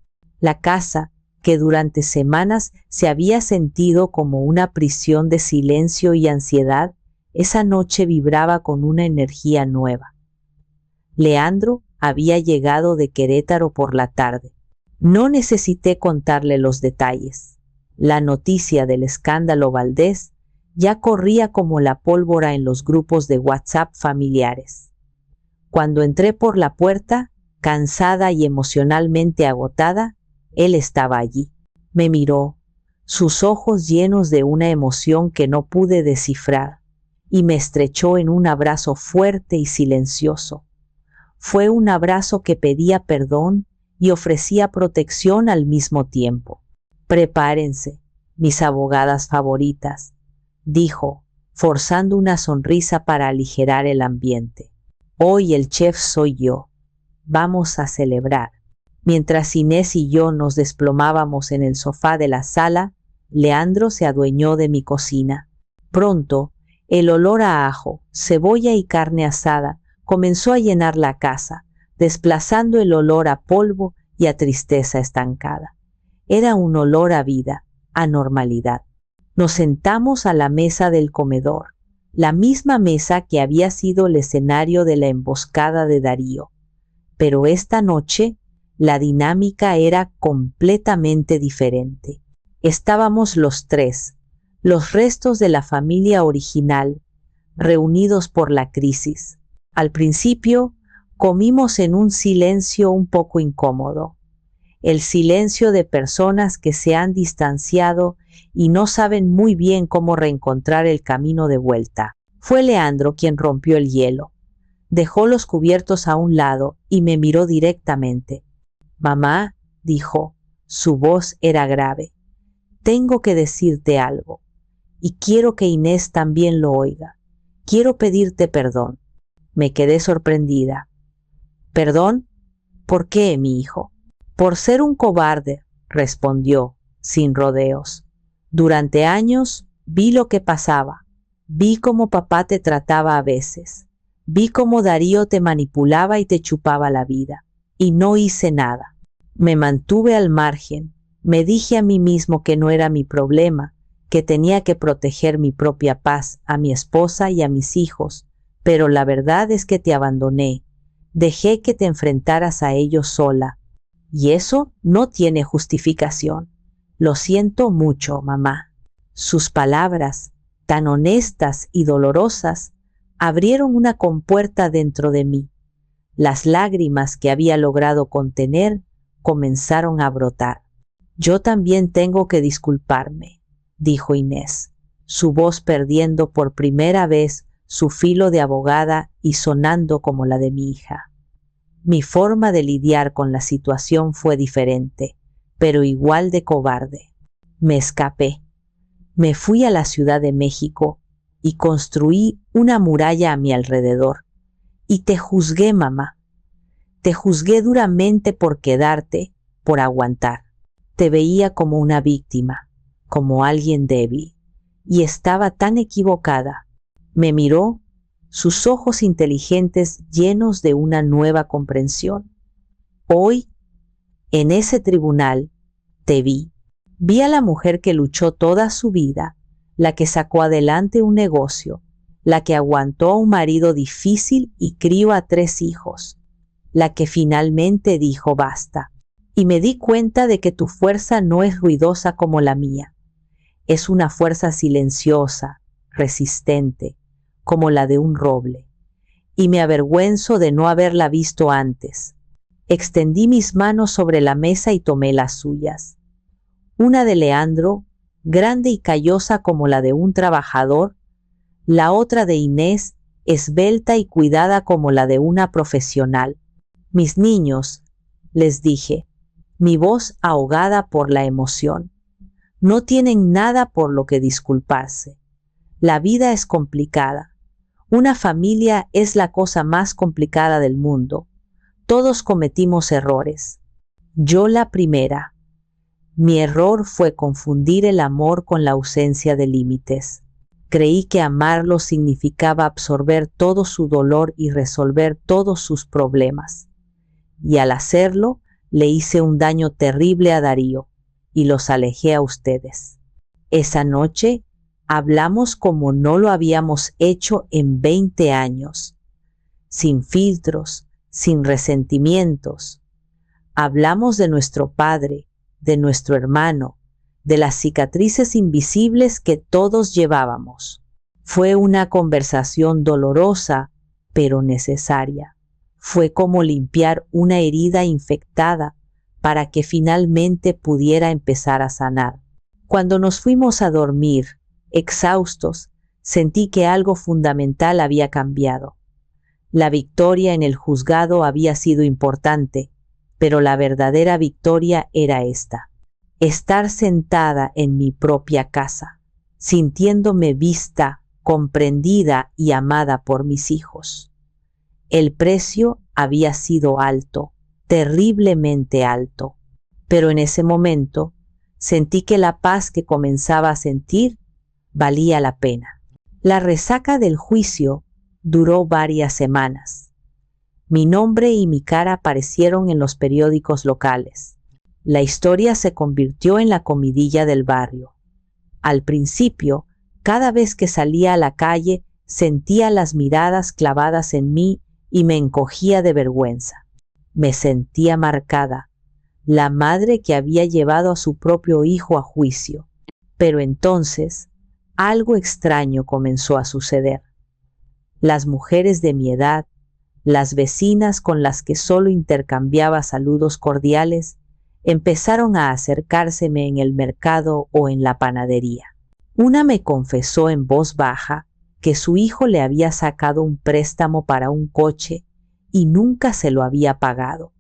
La casa, que durante semanas se había sentido como una prisión de silencio y ansiedad, esa noche vibraba con una energía nueva. Leandro había llegado de Querétaro por la tarde. No necesité contarle los detalles. La noticia del escándalo Valdés ya corría como la pólvora en los grupos de WhatsApp familiares. Cuando entré por la puerta, cansada y emocionalmente agotada, él estaba allí. Me miró, sus ojos llenos de una emoción que no pude descifrar, y me estrechó en un abrazo fuerte y silencioso. Fue un abrazo que pedía perdón y ofrecía protección al mismo tiempo. Prepárense, mis abogadas favoritas, dijo, forzando una sonrisa para aligerar el ambiente. Hoy el chef soy yo. Vamos a celebrar. Mientras Inés y yo nos desplomábamos en el sofá de la sala, Leandro se adueñó de mi cocina. Pronto, el olor a ajo, cebolla y carne asada comenzó a llenar la casa, desplazando el olor a polvo y a tristeza estancada. Era un olor a vida, a normalidad. Nos sentamos a la mesa del comedor, la misma mesa que había sido el escenario de la emboscada de Darío. Pero esta noche, la dinámica era completamente diferente. Estábamos los tres, los restos de la familia original, reunidos por la crisis. Al principio, comimos en un silencio un poco incómodo. El silencio de personas que se han distanciado y no saben muy bien cómo reencontrar el camino de vuelta. Fue Leandro quien rompió el hielo. Dejó los cubiertos a un lado y me miró directamente. Mamá, dijo, su voz era grave. Tengo que decirte algo, y quiero que Inés también lo oiga. Quiero pedirte perdón. Me quedé sorprendida. ¿Perdón? ¿Por qué, mi hijo? Por ser un cobarde, respondió, sin rodeos. Durante años vi lo que pasaba. Vi cómo papá te trataba a veces. Vi cómo Darío te manipulaba y te chupaba la vida. Y no hice nada. Me mantuve al margen. Me dije a mí mismo que no era mi problema, que tenía que proteger mi propia paz, a mi esposa y a mis hijos. Pero la verdad es que te abandoné. Dejé que te enfrentaras a ellos sola. Y eso no tiene justificación. Lo siento mucho, mamá. Sus palabras, tan honestas y dolorosas, abrieron una compuerta dentro de mí. Las lágrimas que había logrado contener comenzaron a brotar. Yo también tengo que disculparme, dijo Inés, su voz perdiendo por primera vez su filo de abogada y sonando como la de mi hija. Mi forma de lidiar con la situación fue diferente, pero igual de cobarde. Me escapé. Me fui a la Ciudad de México y construí una muralla a mi alrededor. Y te juzgué, mamá. Te juzgué duramente por quedarte, por aguantar. Te veía como una víctima, como alguien débil. Y estaba tan equivocada. Me miró, sus ojos inteligentes llenos de una nueva comprensión. Hoy, en ese tribunal, te vi. Vi a la mujer que luchó toda su vida, la que sacó adelante un negocio, la que aguantó a un marido difícil y crió a 3 hijos, la que finalmente dijo basta. Y me di cuenta de que tu fuerza no es ruidosa como la mía. Es una fuerza silenciosa, resistente, como la de un roble. Y me avergüenzo de no haberla visto antes. Extendí mis manos sobre la mesa y tomé las suyas. Una de Leandro, grande y callosa como la de un trabajador, la otra de Inés, esbelta y cuidada como la de una profesional. Mis niños, les dije, mi voz ahogada por la emoción, no tienen nada por lo que disculparse. La vida es complicada. Una familia es la cosa más complicada del mundo. Todos cometimos errores. Yo la primera. Mi error fue confundir el amor con la ausencia de límites. Creí que amarlo significaba absorber todo su dolor y resolver todos sus problemas. Y al hacerlo, le hice un daño terrible a Darío y los alejé a ustedes. Esa noche hablamos como no lo habíamos hecho en 20 años, sin filtros, sin resentimientos. Hablamos de nuestro padre, de nuestro hermano, de las cicatrices invisibles que todos llevábamos. Fue una conversación dolorosa, pero necesaria. Fue como limpiar una herida infectada para que finalmente pudiera empezar a sanar. Cuando nos fuimos a dormir, exhaustos, sentí que algo fundamental había cambiado. La victoria en el juzgado había sido importante, pero la verdadera victoria era esta: estar sentada en mi propia casa, sintiéndome vista, comprendida y amada por mis hijos. El precio había sido alto, terriblemente alto, pero en ese momento sentí que la paz que comenzaba a sentir valía la pena. La resaca del juicio duró varias semanas. Mi nombre y mi cara aparecieron en los periódicos locales. La historia se convirtió en la comidilla del barrio. Al principio, cada vez que salía a la calle, sentía las miradas clavadas en mí y me encogía de vergüenza. Me sentía marcada, la madre que había llevado a su propio hijo a juicio. Pero entonces, algo extraño comenzó a suceder. Las mujeres de mi edad, las vecinas con las que solo intercambiaba saludos cordiales, empezaron a acercárseme en el mercado o en la panadería. Una me confesó en voz baja que su hijo le había sacado un préstamo para un coche y nunca se lo había pagado.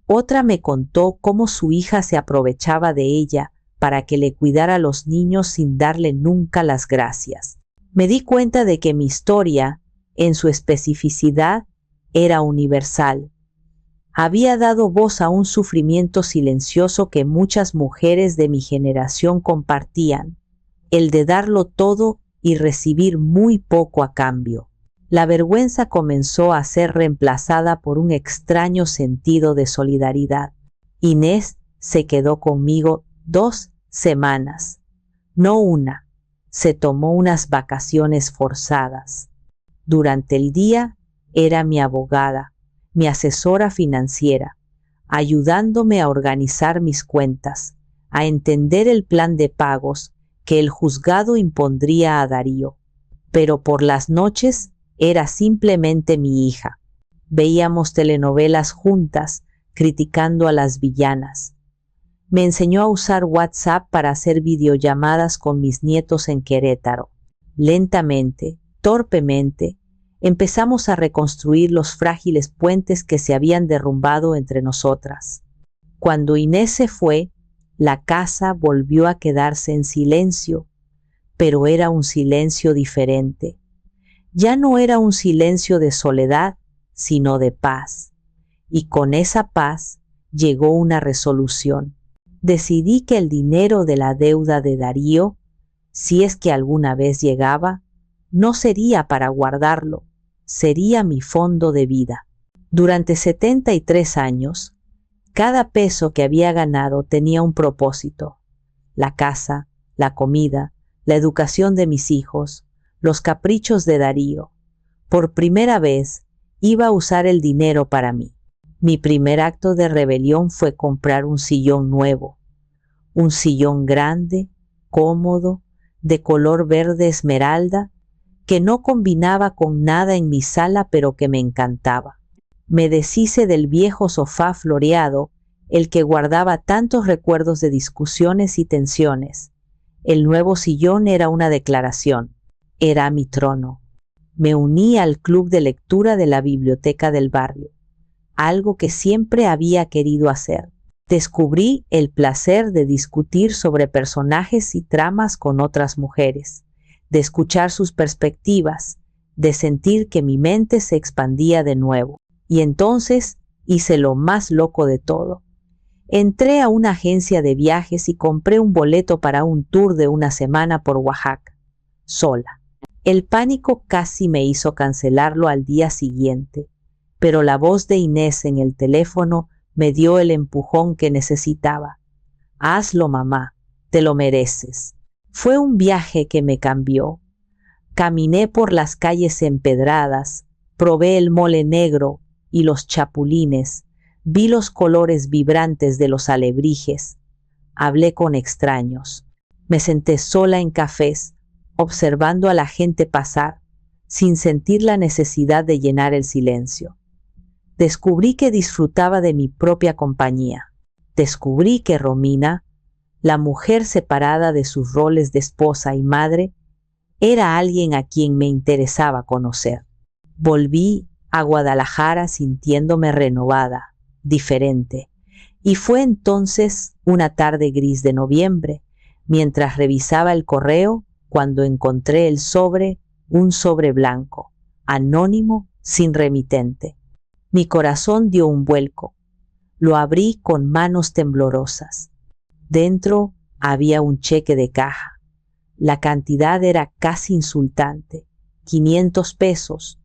Otra me contó cómo su hija se aprovechaba de ella para que le cuidara a los niños sin darle nunca las gracias. Me di cuenta de que mi historia, en su especificidad, era universal. Había dado voz a un sufrimiento silencioso que muchas mujeres de mi generación compartían, el de darlo todo y recibir muy poco a cambio. La vergüenza comenzó a ser reemplazada por un extraño sentido de solidaridad. Inés se quedó conmigo 2 semanas, no una. Se tomó unas vacaciones forzadas. Durante el día era mi abogada, mi asesora financiera, ayudándome a organizar mis cuentas, a entender el plan de pagos que el juzgado impondría a Darío. Pero por las noches era simplemente mi hija. Veíamos telenovelas juntas, criticando a las villanas. Me enseñó a usar WhatsApp para hacer videollamadas con mis nietos en Querétaro. Lentamente, torpemente, empezamos a reconstruir los frágiles puentes que se habían derrumbado entre nosotras. Cuando Inés se fue, la casa volvió a quedarse en silencio, pero era un silencio diferente. Ya no era un silencio de soledad, sino de paz. Y con esa paz llegó una resolución. Decidí que el dinero de la deuda de Darío, si es que alguna vez llegaba, no sería para guardarlo, sería mi fondo de vida. Durante 73 años, cada peso que había ganado tenía un propósito: la casa, la comida, la educación de mis hijos, los caprichos de Darío. Por primera vez, iba a usar el dinero para mí. Mi primer acto de rebelión fue comprar un sillón nuevo. Un sillón grande, cómodo, de color verde esmeralda, que no combinaba con nada en mi sala, pero que me encantaba. Me deshice del viejo sofá floreado, el que guardaba tantos recuerdos de discusiones y tensiones. El nuevo sillón era una declaración. Era mi trono. Me uní al club de lectura de la biblioteca del barrio, algo que siempre había querido hacer. Descubrí el placer de discutir sobre personajes y tramas con otras mujeres, de escuchar sus perspectivas, de sentir que mi mente se expandía de nuevo. Y entonces hice lo más loco de todo. Entré a una agencia de viajes y compré un boleto para un tour de una semana por Oaxaca, sola. El pánico casi me hizo cancelarlo al día siguiente, pero la voz de Inés en el teléfono me dio el empujón que necesitaba. Hazlo, mamá, te lo mereces. Fue un viaje que me cambió. Caminé por las calles empedradas, probé el mole negro y los chapulines, vi los colores vibrantes de los alebrijes, hablé con extraños, me senté sola en cafés, observando a la gente pasar, sin sentir la necesidad de llenar el silencio. Descubrí que disfrutaba de mi propia compañía. descubrí que Romina, la mujer separada de sus roles de esposa y madre, era alguien a quien me interesaba conocer. Volví a Guadalajara sintiéndome renovada, diferente, y fue entonces una tarde gris de noviembre, mientras revisaba el correo, cuando encontré el sobre, un sobre blanco, anónimo, sin remitente. Mi corazón dio un vuelco. Lo abrí con manos temblorosas. Dentro había un cheque de caja. La cantidad era casi insultante, 500 pesos,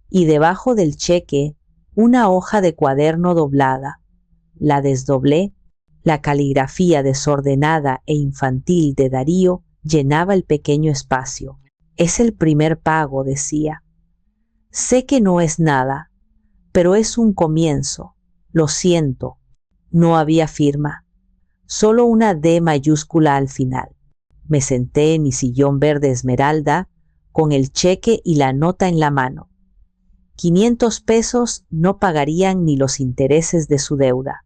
y debajo del cheque una hoja de cuaderno doblada. La desdoblé. La caligrafía desordenada e infantil de Darío llenaba el pequeño espacio. Es el primer pago, decía. Sé que no es nada, pero es un comienzo. Lo siento. No había firma, solo una D mayúscula al final. Me senté en mi sillón verde esmeralda, con el cheque y la nota en la mano. 500 pesos no pagarían ni los intereses de su deuda,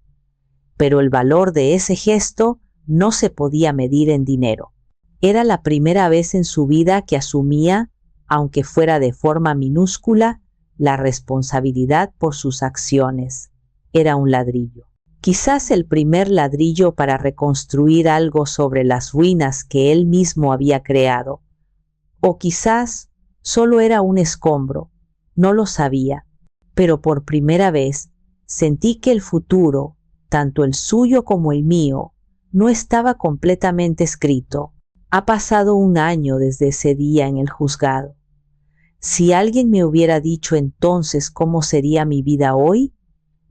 pero el valor de ese gesto no se podía medir en dinero. Era la primera vez en su vida que asumía, aunque fuera de forma minúscula, la responsabilidad por sus acciones. Era un ladrillo. Quizás el primer ladrillo para reconstruir algo sobre las ruinas que él mismo había creado. O quizás solo era un escombro, no lo sabía, pero por primera vez sentí que el futuro, tanto el suyo como el mío, no estaba completamente escrito. Ha pasado un año desde ese día en el juzgado. Si alguien me hubiera dicho entonces cómo sería mi vida hoy,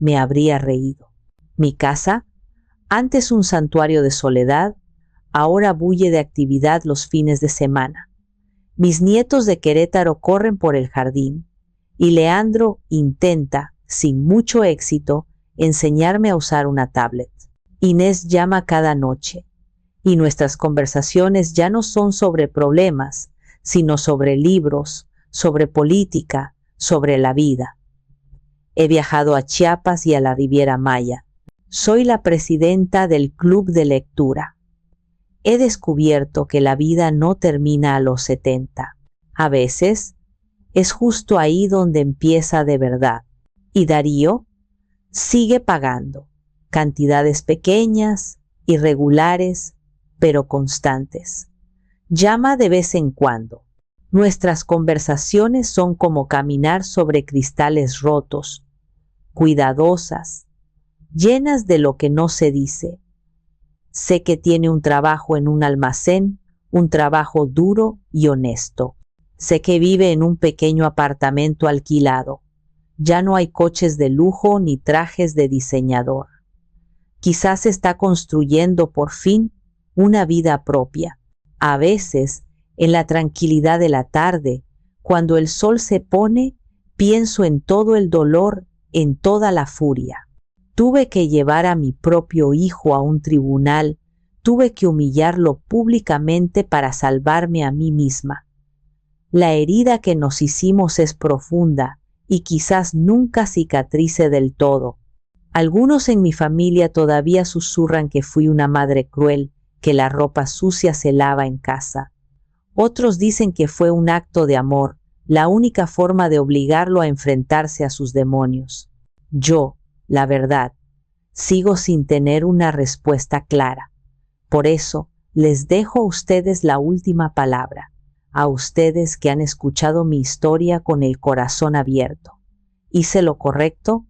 me habría reído. Mi casa, antes un santuario de soledad, ahora bulle de actividad los fines de semana. Mis nietos de Querétaro corren por el jardín y Leandro intenta, sin mucho éxito, enseñarme a usar una tablet. Inés llama cada noche y nuestras conversaciones ya no son sobre problemas, sino sobre libros, sobre política, sobre la vida. He viajado a Chiapas y a la Riviera Maya. Soy la presidenta del club de lectura. He descubierto que la vida no termina a los 70. A veces, es justo ahí donde empieza de verdad. Y Darío sigue pagando. Cantidades pequeñas, irregulares, pero constantes. Llama de vez en cuando. Nuestras conversaciones son como caminar sobre cristales rotos, cuidadosas, llenas de lo que no se dice. Sé que tiene un trabajo en un almacén, un trabajo duro y honesto. Sé que vive en un pequeño apartamento alquilado. Ya no hay coches de lujo ni trajes de diseñador. Quizás está construyendo por fin una vida propia. A veces, en la tranquilidad de la tarde, cuando el sol se pone, pienso en todo el dolor, en toda la furia. Tuve que llevar a mi propio hijo a un tribunal, tuve que humillarlo públicamente para salvarme a mí misma. La herida que nos hicimos es profunda y quizás nunca cicatrice del todo. Algunos en mi familia todavía susurran que fui una madre cruel, que la ropa sucia se lava en casa. Otros dicen que fue un acto de amor, la única forma de obligarlo a enfrentarse a sus demonios. Yo, la verdad, sigo sin tener una respuesta clara. Por eso, les dejo a ustedes la última palabra, a ustedes que han escuchado mi historia con el corazón abierto. ¿Hice lo correcto?